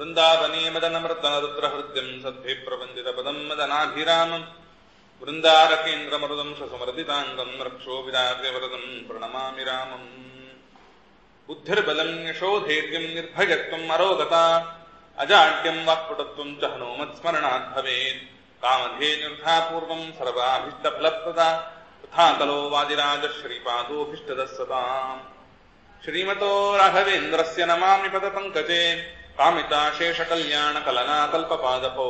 ವೃಂದಾವನೇ ಮದನಮೃತನ ರುದ್ರಹೃದ್ಯಂ ಸದ್ಭಿ ಪ್ರಬಂಧಿತ ಪದಂ ಮದನಾಭಿರಾಮಂ ವೃಂದಾರಕೇಂದ್ರಮರುದಂ ಶಸುಮರ್ದಿತಾಂಗಂ ರಕ್ಷೋ ವಿದಾರ್ಯವರದಂ ಪ್ರಣಮಾಮಿ ರಾಮಂ. ಬುದ್ಧಿರ್ಬಲಂ ಯಶೋಧೈರ್ಯಂ ನಿರ್ಭಯತ್ವಂ ಅರೋಗತಾ ಅಜಾಡ್ಯಂ ವಾಕ್ಪಟುತ್ವಂ ಚ ಹನುಮತ್ಸ್ಮರಣಾತ್ ಭವೇತ್. ಕಾಮಧೇನುರ್ಧಾಪೂರ್ವಂ ಸರ್ವಾಭೀಷ್ಟಫಲಪ್ರದಾ ತಥಾ ಕಲೋ ವಾದಿರಾಜ ಶ್ರೀಪಾದೋಭೀಷ್ಟದಃ ಸತಾಂ. ಶ್ರೀಮತೋ ರಾಘವೇಂದ್ರಸ್ಯ ನಮಾಮಿ ಪದಪಂಕಜೇ ಕಾಮಿತಾಶೇಷಕಲ್ಯಾಣ ಕಲನಾ ಕಲ್ಪಪಾದಪೌ.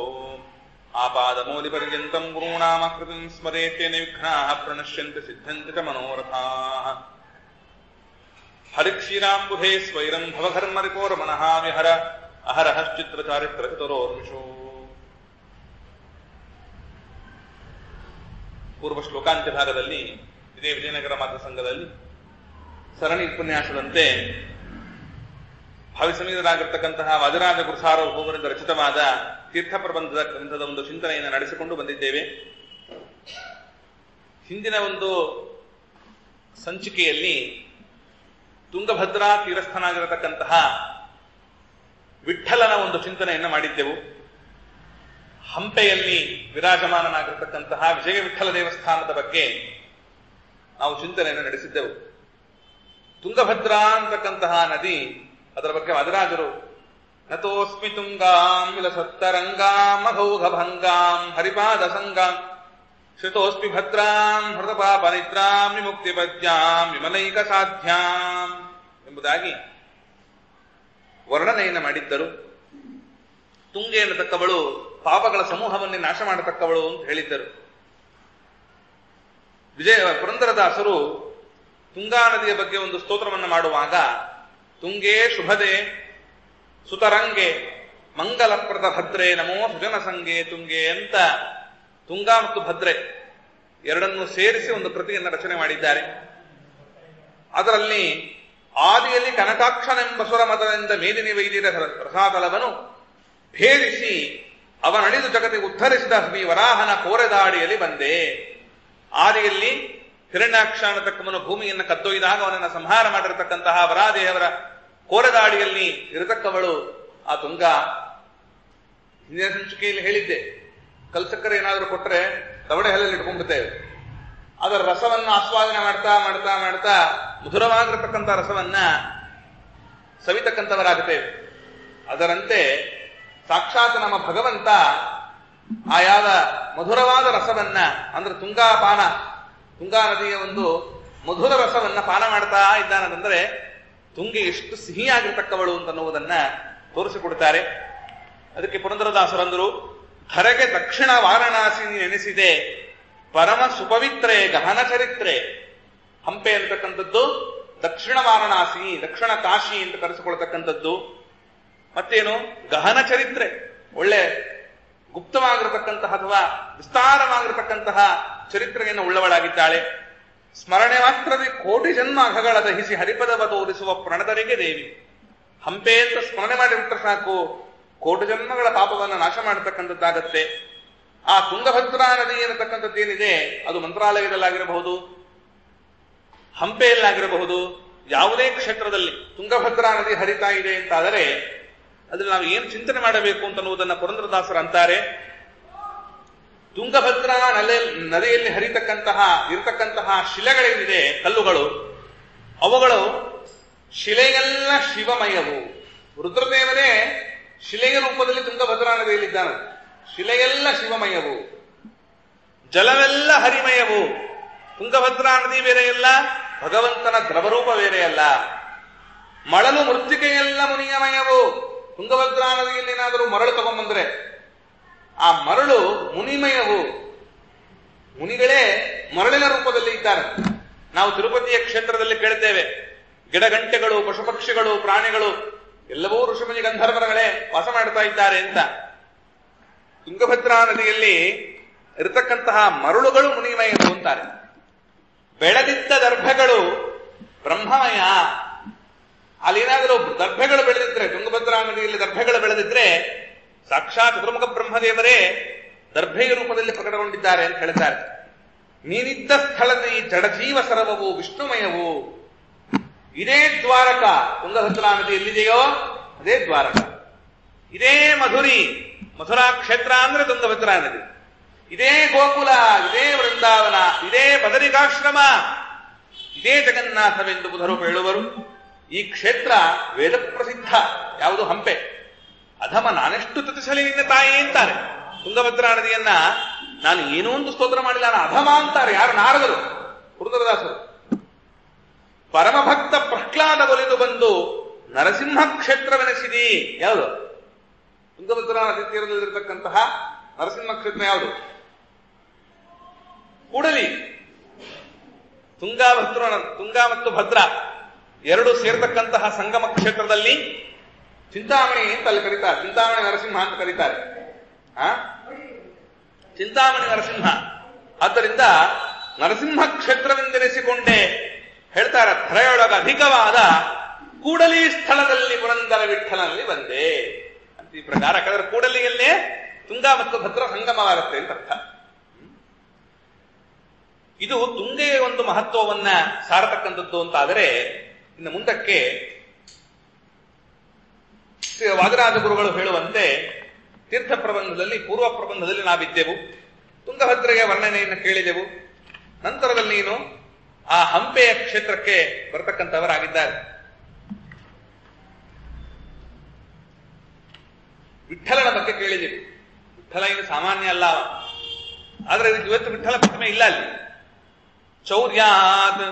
ಆಪಾದಮೂಲಿಪರ್ಯಂತಂ ಗುರುಣಾಮಕೃತಿಂ ಸ್ಮರೇತ್ಯೇನ ವಿಘ್ನಾಃ ಪ್ರಣಶ್ಯಂತಿ ಸಿದ್ಧಂತಿ ಚ ಮನೋರಥಾಃ. ಹರಿಕ್ಷೀರಾಂಬುಧೇ ಸ್ವೈರಂ ಭವಘರ್ಮರಿಪೋರ್ಮನಃ ವಿಹರ ಅಹರಶ್ಚಿತ್ರಚಾರಿತ್ರಚತುರೋರ್ಮಿಷೋ. ಪೂರ್ವ ಶ್ಲೋಕಾಂತ್ಯ ಭಾಗದಲ್ಲಿ ಇದೇ ವಿಜಯನಗರ ಮಾತೃ ಸಂಘದಲ್ಲಿ ಸರಣಿ ಉಪನ್ಯಾಸದಂತೆ ಭಾವಿಸಮೀರರಾಗಿರ್ತಕ್ಕಂತಹ ವಾದಿರಾಜ ಗುರುಸಾರ್ವಭೌಮರಿಂದ ರಚಿತವಾದ ತೀರ್ಥ ಪ್ರಬಂಧದ ಗ್ರಂಥದ ಒಂದು ಚಿಂತನೆಯನ್ನು ನಡೆಸಿಕೊಂಡು ಬಂದಿದ್ದೇವೆ. ಹಿಂದಿನ ಒಂದು ಸಂಚಿಕೆಯಲ್ಲಿ ತುಂಗಭದ್ರಾ ತೀರಸ್ಥನಾಗಿರತಕ್ಕಂತಹ ವಿಠ್ಠಲನ ಒಂದು ಚಿಂತನೆಯನ್ನು ಮಾಡಿದ್ದೆವು. ಹಂಪೆಯಲ್ಲಿ ವಿರಾಜಮಾನನಾಗಿರತಕ್ಕಂತಹ ವಿಜಯ ವಿಠ್ಠಲ ದೇವಸ್ಥಾನದ ಬಗ್ಗೆ ನಾವು ಚಿಂತನೆಯನ್ನು ನಡೆಸಿದ್ದೆವು. ತುಂಗಭದ್ರಾ ಅಂತಕ್ಕಂತಹ ನದಿ, ಅದರ ಬಗ್ಗೆ ವಾದಿರಾಜರು ನತೋಸ್ಮಿ ತುಂಗಾಂ ವಿಲಸತ್ತರಂಗಾಂ ಮಘೌಘ ಭಂಗಾಂ ಹರಿಪಾದ ಸಂಗಾಂ ಶ್ರುತೋಸ್ಮಿ ಭದ್ರಾಂ ಹೃತಪಾಪ ನಿದ್ರಾಂ ವಿಮುಕ್ತಿ ಪದ್ಯಾಂ ವಿಮಲೈಕ ಸಾಧ್ಯಾಂ ಎಂಬುದಾಗಿ ವರ್ಣನೆಯನ್ನು ಮಾಡಿದ್ದರು. ತುಂಗೆ ಎನ್ನತಕ್ಕವಳು ಪಾಪಗಳ ಸಮೂಹವನ್ನೇ ನಾಶ ಮಾಡತಕ್ಕವಳು ಅಂತ ಹೇಳಿದ್ದರು. ಪುರಂದರದಾಸರು ತುಂಗಾ ನದಿಯ ಬಗ್ಗೆ ಒಂದು ಸ್ತೋತ್ರವನ್ನು ಮಾಡುವಾಗ ತುಂಗೇ ಶುಭದೆ ಸುತರಂಗೆ ಮಂಗಲಪ್ರದ ಭದ್ರೆ ನಮೋ ಸುಜನ ಸಂಗೆ ತುಂಗೆ ಅಂತ ತುಂಗಾ ಮತ್ತು ಭದ್ರೆ ಎರಡನ್ನೂ ಸೇರಿಸಿ ಒಂದು ಕೃತಿಯನ್ನು ರಚನೆ ಮಾಡಿದ್ದಾರೆ. ಅದರಲ್ಲಿ ಆದಿಯಲ್ಲಿ ಕನಕಾಕ್ಷನೆಂಬ ಸುರ ಮತದಿಂದ ಮೇದಿನಿ ವೈದಿರ ರಸಾತಲವನ್ನು ಭೇದಿಸಿ ಅವನಳಿದು ಜಗತ್ತಿಗೆ ಉದ್ಧರಿಸಿದ ಶ್ರೀ ವರಾಹನ ಕೋರೆದಾಡಿಯಲ್ಲಿ ಬಂದೆ. ಆದಿಯಲ್ಲಿ ಹಿರಣ್ಯಾಕ್ಷ ಅನ್ನತಕ್ಕವನು ಭೂಮಿಯನ್ನು ಕದ್ದೊಯ್ದಾಗ ಅವನನ್ನು ಸಂಹಾರ ಮಾಡಿರತಕ್ಕಂತಹ ವರಾದೇವರ ಕೋರೆದಾಡಿಯಲ್ಲಿ ಇರತಕ್ಕವಳು ಆ ತುಂಗಾ. ಹಿಂದಿನ ಸಂಚಿಕೆಯಲ್ಲಿ ಹೇಳಿದ್ದೆ, ಕಲ್ಸಕ್ಕರೆ ಏನಾದರೂ ಕೊಟ್ಟರೆ ತವಡೆ ಹಲ್ಲಲ್ಲಿ ಇಟ್ಕೊಂಡ್ಬಿಡ್ತೇವೆ. ಅದರ ರಸವನ್ನ ಆಸ್ವಾದನೆ ಮಾಡ್ತಾ ಮಾಡ್ತಾ ಮಾಡ್ತಾ ಮಧುರವಾಗಿರತಕ್ಕಂಥ ರಸವನ್ನ ಸವಿತಕ್ಕಂಥವರಾಗುತ್ತೇವೆ. ಅದರಂತೆ ಸಾಕ್ಷಾತ್ ನಮ್ಮ ಭಗವಂತ ಆ ಯಾವ ಮಧುರವಾದ ರಸವನ್ನ ಅಂದ್ರೆ ತುಂಗಾ ನದಿಯ ಒಂದು ಮಧುರ ರಸವನ್ನ ಪಾನ ಮಾಡ್ತಾ ಇದ್ದಾನಂದ್ರೆ ತುಂಗೆ ಎಷ್ಟು ಸಿಹಿಯಾಗಿರ್ತಕ್ಕವಳು ಅಂತನ್ನುವುದನ್ನ ತೋರಿಸಿಕೊಡ್ತಾರೆ. ಅದಕ್ಕೆ ಪುರಂದರದಾಸರಂದರು, ಧರೆಗೆ ದಕ್ಷಿಣ ವಾರಣಾಸಿ ನೆನೆಸಿದೆ ಪರಮ ಸುಪವಿತ್ರೆ ಗಹನ ಚರಿತ್ರೆ. ಹಂಪೆ ಅಂತಕ್ಕಂಥದ್ದು ದಕ್ಷಿಣ ವಾರಣಾಸಿ, ದಕ್ಷಿಣ ಕಾಶಿ ಅಂತ ಕರೆಸಿಕೊಳ್ತಕ್ಕಂಥದ್ದು. ಮತ್ತೇನು ಗಹನ ಚರಿತ್ರೆ, ಒಳ್ಳೆ ಗುಪ್ತವಾಗಿರತಕ್ಕಂತಹ ಅಥವಾ ವಿಸ್ತಾರವಾಗಿರತಕ್ಕಂತಹ ಚರಿತ್ರೆಯನ್ನು ಉಳ್ಳವಳಾಗಿದ್ದಾಳೆ. ಸ್ಮರಣೆ ಮಾತ್ರದಿ ಕೋಟಿ ಜನ್ಮ ಅಘಗಳ ದಹಿಸಿ ಹರಿಪದವ ತೋರಿಸುವ ಪ್ರಣತರಿಗೆ ದೇವಿ. ಹಂಪೆ ಅಂತ ಸ್ಮರಣೆ ಮಾಡಿಬಿಟ್ರೆ ಸಾಕು, ಕೋಟಿ ಜನ್ಮಗಳ ಪಾಪವನ್ನು ನಾಶ ಮಾಡತಕ್ಕಂಥದ್ದಾಗತ್ತೆ. ಆ ತುಂಗಭದ್ರಾ ನದಿ ಏನತಕ್ಕಂಥದ್ದೇನಿದೆ ಅದು ಮಂತ್ರಾಲಯದಲ್ಲಾಗಿರಬಹುದು, ಹಂಪೆಯಲ್ಲಾಗಿರಬಹುದು, ಯಾವುದೇ ಕ್ಷೇತ್ರದಲ್ಲಿ ತುಂಗಭದ್ರಾ ನದಿ ಹರಿತಾ ಇದೆ ಅಂತಾದರೆ ಅದ್ರಲ್ಲಿ ನಾವು ಏನು ಚಿಂತನೆ ಮಾಡಬೇಕು ಅಂತನ್ನುವುದನ್ನು ಪುರಂದರದಾಸರು ಅಂತಾರೆ. ತುಂಗಭದ್ರಾ ನದಿಯಲ್ಲಿ ಇರತಕ್ಕಂತಹ ಶಿಲೆಗಳೇನಿದೆ, ಕಲ್ಲುಗಳು, ಅವುಗಳು ಶಿಲೆಯೆಲ್ಲ ಶಿವಮಯವು. ರುದ್ರದೇವರೇ ಶಿಲೆಯ ರೂಪದಲ್ಲಿ ತುಂಗಭದ್ರಾ ನದಿಯಲ್ಲಿದ್ದಾನೆ. ಶಿಲೆಯೆಲ್ಲ ಶಿವಮಯವು, ಜಲವೆಲ್ಲ ಹರಿಮಯವು. ತುಂಗಭದ್ರಾ ನದಿ ಬೇರೆಯಲ್ಲ, ಭಗವಂತನ ದ್ರವರೂಪ ಬೇರೆಯಲ್ಲ. ಮಳಲು ಮೃತ್ತಿಕೆಯೆಲ್ಲ ಮುನಿಯಮಯವು. ತುಂಗಭದ್ರಾ ನದಿಯಲ್ಲಿ ಏನಾದರೂ ಮರಳು ತಗೊಂಡ್ಬಂದ್ರೆ ಆ ಮರಳು ಮುನಿಮಯವು. ಮುನಿಗಳೇ ಮರಳಿನ ರೂಪದಲ್ಲಿ ಇದ್ದಾರೆ. ನಾವು ತಿರುಪತಿಯ ಕ್ಷೇತ್ರದಲ್ಲಿ ಕೇಳ್ತೇವೆ, ಗಿಡಗಂಟೆಗಳು, ಪಶುಪಕ್ಷಿಗಳು, ಪ್ರಾಣಿಗಳು ಎಲ್ಲವೂ ಋಷಿಮುನಿ ಗಂಧರ್ವರುಗಳೇ ವಾಸ ಮಾಡ್ತಾ ಇದ್ದಾರೆ ಅಂತ. ತುಂಗಭದ್ರಾ ನದಿಯಲ್ಲಿ ಇರತಕ್ಕಂತಹ ಮರಳುಗಳು ಮುನಿಮಯವು ಅಂತಾರೆ. ಬೆಳೆದಿದ್ದ ದರ್ಭಗಳು ಬ್ರಹ್ಮಮಯ. ಅಲ್ಲೇನಾದರೂ ದರ್ಭೆಗಳು ಬೆಳೆದಿದ್ರೆ, ತುಂಗಭದ್ರಾ ನದಿಯಲ್ಲಿ ದರ್ಭೆಗಳು ಬೆಳೆದಿದ್ರೆ ಸಾಕ್ಷಾತ್ ಚತುರ್ಮುಖ ಬ್ರಹ್ಮದೇವರೇ ದರ್ಭೆಯ ರೂಪದಲ್ಲಿ ಪ್ರಕಟಗೊಂಡಿದ್ದಾರೆ ಅಂತ ಹೇಳ್ತಾರೆ. ನೀನಿದ್ದ ಸ್ಥಳದ ಈ ಜಡಜೀವ ಸರವವು ವಿಷ್ಣುಮಯವು. ಇದೇ ದ್ವಾರಕ. ತುಂಗಭದ್ರಾ ನದಿ ಎಲ್ಲಿದೆಯೋ ಅದೇ ದ್ವಾರಕ. ಇದೇ ಮಧುರಿ, ಮಥುರಾ ಕ್ಷೇತ್ರ ಅಂದ್ರೆ ತುಂಗಭದ್ರಾ ನದಿ, ಇದೇ ಗೋಕುಲ, ಇದೇ ವೃಂದಾವನ, ಇದೇ ಬದರಿಕಾಶ್ರಮ, ಇದೇ ಜಗನ್ನಾಥವೆಂದು ಬುಧರು ಹೇಳುವರು. ಈ ಕ್ಷೇತ್ರ ವೇದ ಪ್ರಸಿದ್ಧ. ಯಾವುದು? ಹಂಪೆ. ಅಧಮ ನಾನೆಷ್ಟು ತುತಿಸಲಿ ನಿನ್ನ ತಾಯಿ ಅಂತಾರೆ. ತುಂಗಭದ್ರಾ ನದಿಯನ್ನ ನಾನು ಏನೋ ಒಂದು ಸ್ತೋತ್ರ ಮಾಡಿಲ್ಲ, ನಾನು ಅಧಮ ಅಂತಾರೆ. ಯಾರು? ನಾರದರು, ಪುರಂದರದಾಸರು. ಪರಮಭಕ್ತ ಪ್ರಹ್ಲಾದ ಒಲಿದು ಬಂದು ನರಸಿಂಹ ಕ್ಷೇತ್ರವೆನಿಸಿದಿ. ಯಾವುದು? ತುಂಗಭದ್ರಾ ನದಿ ತೀರದಲ್ಲಿರತಕ್ಕಂತಹ ನರಸಿಂಹ ಕ್ಷೇತ್ರ ಯಾವುದು? ಕೂಡಲಿ. ತುಂಗಾ ಮತ್ತು ಭದ್ರಾ ಎರಡು ಸೇರ್ತಕ್ಕಂತಹ ಸಂಗಮ ಕ್ಷೇತ್ರದಲ್ಲಿ ಚಿಂತಾಮಣಿ ಅಂತ ಅಲ್ಲಿ ಕರೀತಾರೆ. ಚಿಂತಾಮಣಿ ನರಸಿಂಹ ಅಂತ ಕರೀತಾರೆ. ಚಿಂತಾಮಣಿ ನರಸಿಂಹ. ಆದ್ದರಿಂದ ನರಸಿಂಹ ಕ್ಷೇತ್ರವೆಂದೆನಿಸಿಕೊಂಡೇ ಹೇಳ್ತಾರೆ, ಧರೆಯೊಳಗ ಅಧಿಕವಾದ ಕೂಡಲಿ ಸ್ಥಳದಲ್ಲಿ ಪುರಂದರ ವಿಠಲನಲ್ಲಿ ಬಂದೆ ಅಂತ. ಈ ಪ್ರಕಾರ ಯಾಕಂದ್ರೆ ಕೂಡಲಿಯಲ್ಲೇ ತುಂಗಾ ಮತ್ತು ಭದ್ರಾ ಸಂಗಮವಾಗುತ್ತೆ ಅಂತ ಅರ್ಥ. ಇದು ತುಂಗೆಯ ಒಂದು ಮಹತ್ವವನ್ನ ಸಾರತಕ್ಕಂಥದ್ದು ಅಂತಾದರೆ, ಇನ್ನು ಮುಂದಕ್ಕೆ ವಾದರಾಜ ಗುರುಗಳು ಹೇಳುವಂತೆ ತೀರ್ಥ ಪ್ರಬಂಧದಲ್ಲಿ, ಪೂರ್ವ ಪ್ರಬಂಧದಲ್ಲಿ ನಾವಿದ್ದೆವು, ತುಂಗಭದ್ರೆಯ ವರ್ಣನೆಯನ್ನು ಕೇಳಿದೆವು. ನಂತರದಲ್ಲಿ ನೀನು ಆ ಹಂಪೆಯ ಕ್ಷೇತ್ರಕ್ಕೆ ಬರತಕ್ಕಂಥವರಾಗಿದ್ದಾರೆ. ವಿಠಲನ ಬಗ್ಗೆ ಕೇಳಿದೆವು. ವಿಠಲ ಇದು ಸಾಮಾನ್ಯ ಅಲ್ಲ, ಆದ್ರೆ ಇವತ್ತು ವಿಠಲ ಪ್ರತಿಮೆ ಇಲ್ಲ ಅಲ್ಲಿ. ಚೌರ್ಯಾತ್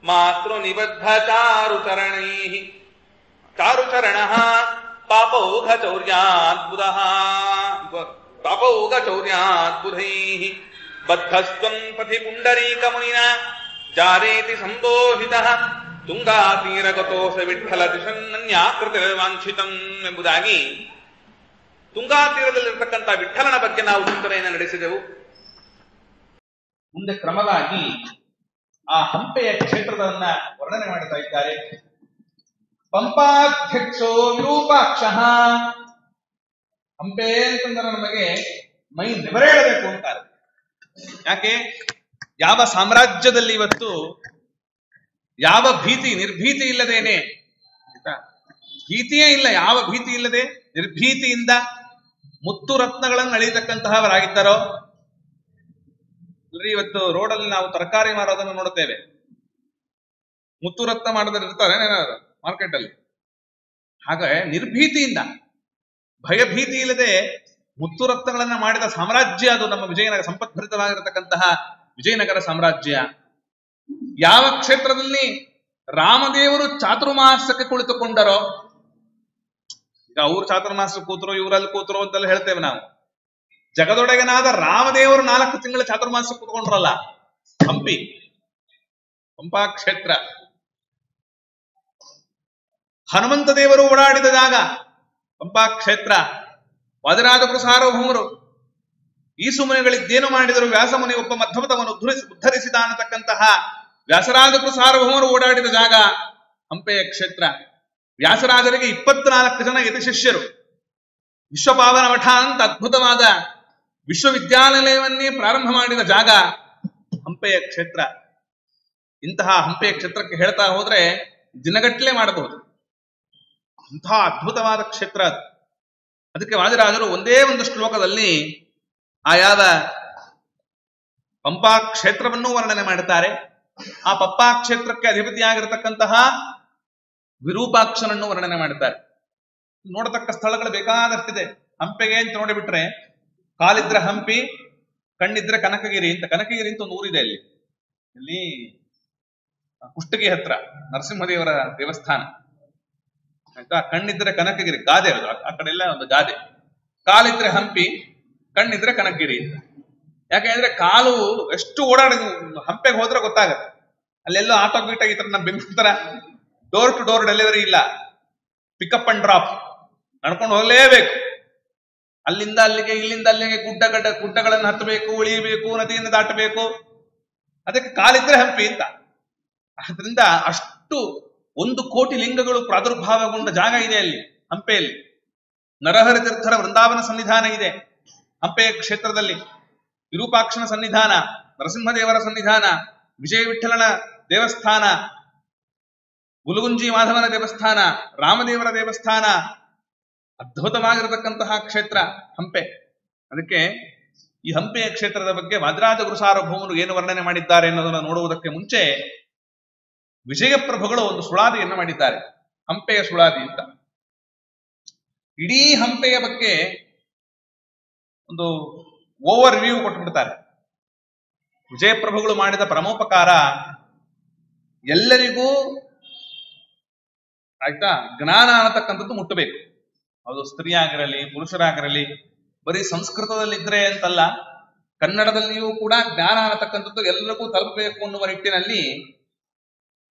ಮಾತೃ ನಿಬದ್ಧ ಚಾರುಚರಣ ಪಾಪೌಘ ಚೌರ್ಯಾದ್ಬುಧೈ ಬದ್ಧಸ್ತ್ವಂ ಪಥಿ ಪುಂಡರೀಕ ಮುನಿನ ಜಾರೇತಿ ಸಂಬೋಧಿತ ತುಂಗಾತೀರಗತೋಸ ವಿಠಲ ದಿಶನ್ಯಾಕೃತಿರ್ವಾಂಛಿತಂ ಎಂಬುದಾಗಿ ತುಂಗಾತೀರದಲ್ಲಿರತಕ್ಕಂಥ ವಿಠಲನ ಬಗ್ಗೆ ನಾವು ಚಿಂತನೆಯನ್ನು ನಡೆಸಿದೆವು. ಮುಂದೆ ಕ್ರಮವಾಗಿ ಆ ಹಂಪೆಯ ಕ್ಷೇತ್ರದನ್ನ ವರ್ಣನೆ ಮಾಡುತ್ತಾ ಇದ್ದಾರೆ. ಪಂಪಾಧ್ಯಕ್ಷೋ ವಿರೂಪಾಕ್ಷ. ಹಂಪೆ ಅಂತಂದ್ರೆ ನಮಗೆ ಮೈ ನೆವರೇಳಬೇಕು ಅಂತಾರೆ. ಯಾಕೆ? ಯಾವ ಸಾಮ್ರಾಜ್ಯದಲ್ಲಿ ಇವತ್ತು ಯಾವ ಭೀತಿ, ನಿರ್ಭೀತಿ ಇಲ್ಲದೇನೆ, ಭೀತಿಯೇ ಇಲ್ಲ, ಯಾವ ಭೀತಿ ಇಲ್ಲದೆ ನಿರ್ಭೀತಿಯಿಂದ ಮುತ್ತು ರತ್ನಗಳನ್ನು ಅಳಿತಕ್ಕಂತಹವರಾಗಿದ್ದಾರೋ, ಇವತ್ತು ರೋಡಲ್ಲಿ ನಾವು ತರಕಾರಿ ಮಾರೋದನ್ನು ನೋಡುತ್ತೇವೆ. ಮುತ್ತು ರತ್ನ ಮಾಡೋದ್ರೆ ಇರ್ತಾರೆ ಮಾರ್ಕೆಟ್ ಅಲ್ಲಿ. ಹಾಗೆ ನಿರ್ಭೀತಿಯಿಂದ, ಭಯಭೀತಿ ಇಲ್ಲದೆ ಮುತ್ತು ರತ್ನಗಳನ್ನ ಮಾಡಿದ ಸಾಮ್ರಾಜ್ಯ ಅದು ನಮ್ಮ ವಿಜಯನಗರ, ಸಂಪದ್ಭರಿತವಾಗಿರತಕ್ಕಂತಹ ವಿಜಯನಗರ ಸಾಮ್ರಾಜ್ಯ. ಯಾವ ಕ್ಷೇತ್ರದಲ್ಲಿ ರಾಮದೇವರು ಚಾತುರ್ಮಾಸಕ್ಕೆ ಕುಳಿತುಕೊಂಡರೋ, ಈಗ ಅವ್ರು ಚಾತುರ್ಮಾಸ ಕೂತರು, ಇವರಲ್ಲಿ ಕೂತರು ಅಂತೆಲ್ಲ ಹೇಳ್ತೇವೆ ನಾವು. ಜಗದೊಡೆಗನಾದ ರಾಮದೇವರು 4 ತಿಂಗಳ ಚಾತುರ್ಮಾಸ ಕೂತ್ಕೊಂಡ್ರಲ್ಲ, ಹಂಪಿ, ಪಂಪಾ ಕ್ಷೇತ್ರ. ಹನುಮಂತ ದೇವರು ಓಡಾಡಿದ ಜಾಗ ಪಂಪಾ ಕ್ಷೇತ್ರ. ವಾದಿರಾಜಪುರ ಸಾರ್ವಭೌಮರು ಈ ಸುಮುನಿಗಳಿದ್ದೇನು ಮಾಡಿದರು? ವ್ಯಾಸಮುನಿ ಒಬ್ಬ ಮಧ್ವತವನ್ನು ಉದ್ಧರಿಸಿದ ಅನ್ನತಕ್ಕಂತಹ ವ್ಯಾಸರಾಜಪುರ ಸಾರ್ವಭೌಮರು ಓಡಾಡಿದ ಜಾಗ ಹಂಪೆಯ ಕ್ಷೇತ್ರ. ವ್ಯಾಸರಾಜರಿಗೆ 24 ಜನ ಯತಿ ಶಿಷ್ಯರು. ವಿಶ್ವಪಾವನ ಮಠ ಅಂತ ಅದ್ಭುತವಾದ ವಿಶ್ವವಿದ್ಯಾನಿಲಯವನ್ನೇ ಪ್ರಾರಂಭ ಮಾಡಿದ ಜಾಗ ಹಂಪೆಯ ಕ್ಷೇತ್ರ. ಇಂತಹ ಹಂಪೆಯ ಕ್ಷೇತ್ರಕ್ಕೆ ಹೇಳ್ತಾ ಹೋದ್ರೆ ದಿನಗಟ್ಟಲೆ ಮಾಡಬಹುದು, ಅಂತಹ ಅದ್ಭುತವಾದ ಕ್ಷೇತ್ರ ಅದು. ಅದಕ್ಕೆ ವಾದಿರಾಜರು ಒಂದೇ ಒಂದು ಶ್ಲೋಕದಲ್ಲಿ ಆಯಾದ ಪಂಪಾ ಕ್ಷೇತ್ರವನ್ನು ವರ್ಣನೆ ಮಾಡುತ್ತಾರೆ. ಆ ಪಂಪಾ ಕ್ಷೇತ್ರಕ್ಕೆ ಅಧಿಪತಿಯಾಗಿರತಕ್ಕಂತಹ ವಿರೂಪಾಕ್ಷನನ್ನು ವರ್ಣನೆ ಮಾಡುತ್ತಾರೆ. ನೋಡತಕ್ಕ ಸ್ಥಳಗಳು ಬೇಕಾದಷ್ಟಿದೆ. ಹಂಪೆಗೆ ಅಂತ ನೋಡಿಬಿಟ್ರೆ ಕಾಲಿದ್ರೆ ಹಂಪಿ, ಕಣ್ಣಿದ್ರೆ ಕನಕಗಿರಿ ಅಂತ. ಕನಕಗಿರಿ ಅಂತ ಒಂದು ಊರಿದೆ ಅಲ್ಲಿ, ಇಲ್ಲಿ ಕುಷ್ಟಗಿ ಹತ್ರ ನರಸಿಂಹದೇವರ ದೇವಸ್ಥಾನ ಆಯ್ತಾ. ಕಣ್ಣಿದ್ರೆ ಕನಕಗಿರಿ, ಗಾದೆ ಅದು, ಆ ಕಡೆ ಎಲ್ಲ ಒಂದು ಗಾದೆ. ಕಾಲಿದ್ರೆ ಹಂಪಿ, ಕಣ್ಣಿದ್ರೆ ಕನಕಗಿರಿ ಅಂತ. ಯಾಕೆಂದ್ರೆ ಕಾಲು ಎಷ್ಟು ಓಡಾಡ, ಹಂಪೆಗೆ ಹೋದ್ರೆ ಗೊತ್ತಾಗತ್ತೆ. ಅಲ್ಲೆಲ್ಲೋ ಆಟೋ ಗೀಟ ಈ ತರ ನಮ್ಮ ಬೆಂಗಳೂರು ತರ ಡೋರ್ ಟು ಡೋರ್ ಡೆಲಿವರಿ ಇಲ್ಲ, ಪಿಕಪ್ ಅಂಡ್ ಡ್ರಾಪ್, ನಡ್ಕೊಂಡು ಹೋಗಲೇಬೇಕು. ಅಲ್ಲಿಂದ ಅಲ್ಲಿಗೆ, ಇಲ್ಲಿಂದ ಅಲ್ಲಿಗೆ ಗುಡ್ಡಗಳನ್ನು ಹತ್ತಬೇಕು, ಉಳಿಯಬೇಕು, ನದಿಯನ್ನು ದಾಟಬೇಕು. ಅದಕ್ಕೆ ಕಾಲಿದ್ರೆ ಹಂಪಿ ಅಂತ. ಆದ್ರಿಂದ ಅಷ್ಟು 1 ಕೋಟಿ ಲಿಂಗಗಳು ಪ್ರಾದುರ್ಭಾವಗೊಂಡ ಜಾಗ ಇದೆ ಅಲ್ಲಿ ಹಂಪೆಯಲ್ಲಿ. ನರಹರಿ ತೀರ್ಥರ ವೃಂದಾವನ ಸನ್ನಿಧಾನ ಇದೆ ಹಂಪೆಯ ಕ್ಷೇತ್ರದಲ್ಲಿ. ವಿರೂಪಾಕ್ಷನ ಸನ್ನಿಧಾನ, ನರಸಿಂಹದೇವರ ಸನ್ನಿಧಾನ, ವಿಜಯ ವಿಠಲನ ದೇವಸ್ಥಾನ, ಗುಲಗುಂಜಿ ಮಾಧವನ ದೇವಸ್ಥಾನ, ರಾಮದೇವರ ದೇವಸ್ಥಾನ, ಅದ್ಭುತವಾಗಿರತಕ್ಕಂತಹ ಕ್ಷೇತ್ರ ಹಂಪೆ. ಅದಕ್ಕೆ ಈ ಹಂಪೆಯ ಕ್ಷೇತ್ರದ ಬಗ್ಗೆ ವಾದಿರಾಜ ಗುರುಸಾರ್ವಭೌಮರು ಏನು ವರ್ಣನೆ ಮಾಡಿದ್ದಾರೆ ಅನ್ನೋದನ್ನು ನೋಡುವುದಕ್ಕೆ ಮುಂಚೆ ವಿಜಯಪ್ರಭುಗಳು ಒಂದು ಸುಳಾದಿಯನ್ನು ಮಾಡಿದ್ದಾರೆ, ಹಂಪೆಯ ಸುಳಾದಿ ಅಂತ. ಇಡೀ ಹಂಪೆಯ ಬಗ್ಗೆ ಒಂದು ಓವರ್ ರಿವ್ಯೂ ಕೊಟ್ಟುಬಿಡ್ತಾರೆ. ವಿಜಯಪ್ರಭುಗಳು ಮಾಡಿದ ಪರಮೋಪಕಾರ ಎಲ್ಲರಿಗೂ ಆಯ್ತಾ ಜ್ಞಾನ ಅನ್ನತಕ್ಕಂಥದ್ದು ಮುಟ್ಟಬೇಕು. ಅದು ಸ್ತ್ರೀಯಾಗಿರಲಿ ಪುರುಷರಾಗಿರಲಿ, ಬರೀ ಸಂಸ್ಕೃತದಲ್ಲಿದ್ರೆ ಅಂತಲ್ಲ, ಕನ್ನಡದಲ್ಲಿಯೂ ಕೂಡ ಜ್ಞಾನ ಅನ್ನತಕ್ಕಂಥದ್ದು ಎಲ್ಲರಿಗೂ ತಲುಪಬೇಕು ಅನ್ನುವ ನಿಟ್ಟಿನಲ್ಲಿ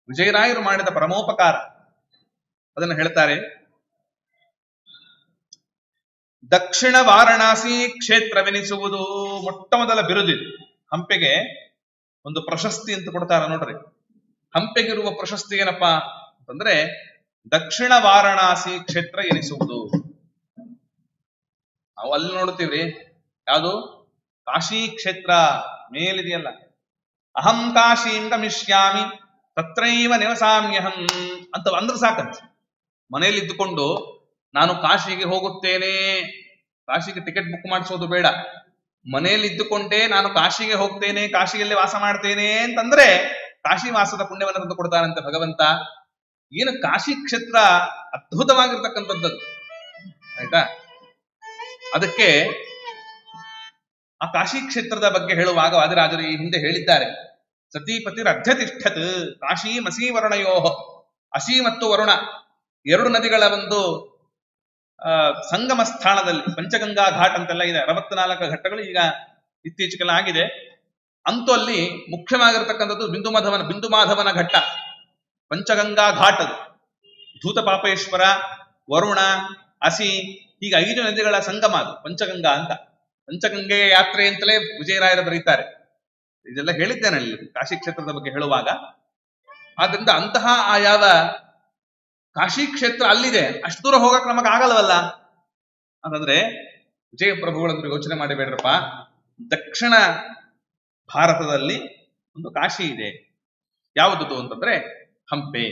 ವಿಜಯರಾಯರು ಮಾಡಿದ ಪರಮೋಪಕಾರ ಅದನ್ನು ಹೇಳ್ತಾರೆ. ದಕ್ಷಿಣ ವಾರಣಾಸಿ ಕ್ಷೇತ್ರವೆನಿಸುವುದು ಮೊಟ್ಟ ಮೊದಲ ಬಿರುದಿದೆ. ಹಂಪೆಗೆ ಒಂದು ಪ್ರಶಸ್ತಿ ಅಂತ ಕೊಡ್ತಾರ ನೋಡ್ರಿ. ಹಂಪೆಗಿರುವ ಪ್ರಶಸ್ತಿ ಏನಪ್ಪಾ ಅಂತಂದ್ರೆ ದಕ್ಷಿಣ ವಾರಣಾಸಿ ಕ್ಷೇತ್ರ ಎನಿಸುವುದು. ನಾವು ಅಲ್ಲಿ ನೋಡ್ತೀವ್ರಿ, ಯಾವುದು ಕಾಶಿ ಕ್ಷೇತ್ರ ಮೇಲಿದೆಯಲ್ಲ, ಅಹಂ ಕಾಶೀಂ ಗಮಿಷ್ಯಾಮಿ ತತ್ರೈವ ನಿವಸಾಮ್ಯಹಂ ಅಂತ ಅಂದ್ರೆ ಸಾಕಂತ. ಮನೆಯಲ್ಲಿ ಇದ್ದುಕೊಂಡು ನಾನು ಕಾಶಿಗೆ ಹೋಗುತ್ತೇನೆ, ಕಾಶಿಗೆ ಟಿಕೆಟ್ ಬುಕ್ ಮಾಡಿಸೋದು ಬೇಡ, ಮನೆಯಲ್ಲಿ ಇದ್ದುಕೊಂಡೇ ನಾನು ಕಾಶಿಗೆ ಹೋಗ್ತೇನೆ, ಕಾಶಿಯಲ್ಲಿ ವಾಸ ಮಾಡ್ತೇನೆ ಅಂತಂದ್ರೆ ಕಾಶಿ ವಾಸದ ಪುಣ್ಯವನ್ನು ತಂದು ಕೊಡ್ತಾನಂತೆ ಭಗವಂತ. ಏನು ಕಾಶಿ ಕ್ಷೇತ್ರ ಅದ್ಭುತವಾಗಿರ್ತಕ್ಕಂಥದ್ದು ಆಯ್ತಾ. ಅದಕ್ಕೆ ಆ ಕಾಶಿ ಕ್ಷೇತ್ರದ ಬಗ್ಗೆ ಹೇಳುವಾಗ ವಾದಿರಾಜರು ಈ ಹಿಂದೆ ಹೇಳಿದ್ದಾರೆ, ಸತೀಪತಿರ್ ಅಧ್ಯತಿಷ್ಠತ್ ಕಾಶಿ ಮಸೀ ವರುಣಯೋ, ಅಸಿ ಮತ್ತು ವರುಣ ಎರಡು ನದಿಗಳ ಒಂದು ಸಂಗಮ ಸ್ಥಾನದಲ್ಲಿ ಪಂಚಗಂಗಾ ಘಾಟ್ ಅಂತೆಲ್ಲ ಇದೆ, 64 ಘಟ್ಟಗಳು ಈಗ ಇತ್ತೀಚೆಗೆಲ್ಲ ಆಗಿದೆ. ಅಂತೂ ಅಲ್ಲಿ ಮುಖ್ಯವಾಗಿರತಕ್ಕಂಥದ್ದು ಬಿಂದುಮಾಧವನ ಘಟ್ಟ, ಪಂಚಗಂಗಾ ಘಾಟ್. ಅದು ಧೂತಪಾಪೇಶ್ವರ, ವರುಣ, ಅಸಿ ಹೀಗೆ 5 ನದಿಗಳ ಸಂಗಮ ಅದು ಪಂಚಗಂಗಾ ಅಂತ. ಪಂಚಗಂಗೆಯ ಯಾತ್ರೆ ಅಂತಲೇ ವಿಜಯರಾಯರು ಬರೀತಾರೆ. ಇದೆಲ್ಲ ಹೇಳಿದ್ದೇನೆ ಅಲ್ಲಿ ಕಾಶಿ ಕ್ಷೇತ್ರದ ಬಗ್ಗೆ ಹೇಳುವಾಗ. ಆದ್ರಿಂದ ಅಂತಹ ಆ ಯಾವ ಕಾಶಿ ಕ್ಷೇತ್ರ ಅಲ್ಲಿದೆ, ಅಷ್ಟು ದೂರ ಹೋಗಕ್ಕೆ ನಮಗೆ ಆಗಲ್ವಲ್ಲ ಅಂತಂದ್ರೆ ವಿಜಯಪ್ರಭುಗಳಂದ್ರೆ ಯೋಚನೆ ಮಾಡಬೇಡ್ರಪ್ಪ, ದಕ್ಷಿಣ ಭಾರತದಲ್ಲಿ ಒಂದು ಕಾಶಿ ಇದೆ. ಯಾವುದದು ಅಂತಂದ್ರೆ ಹಂಪೆ.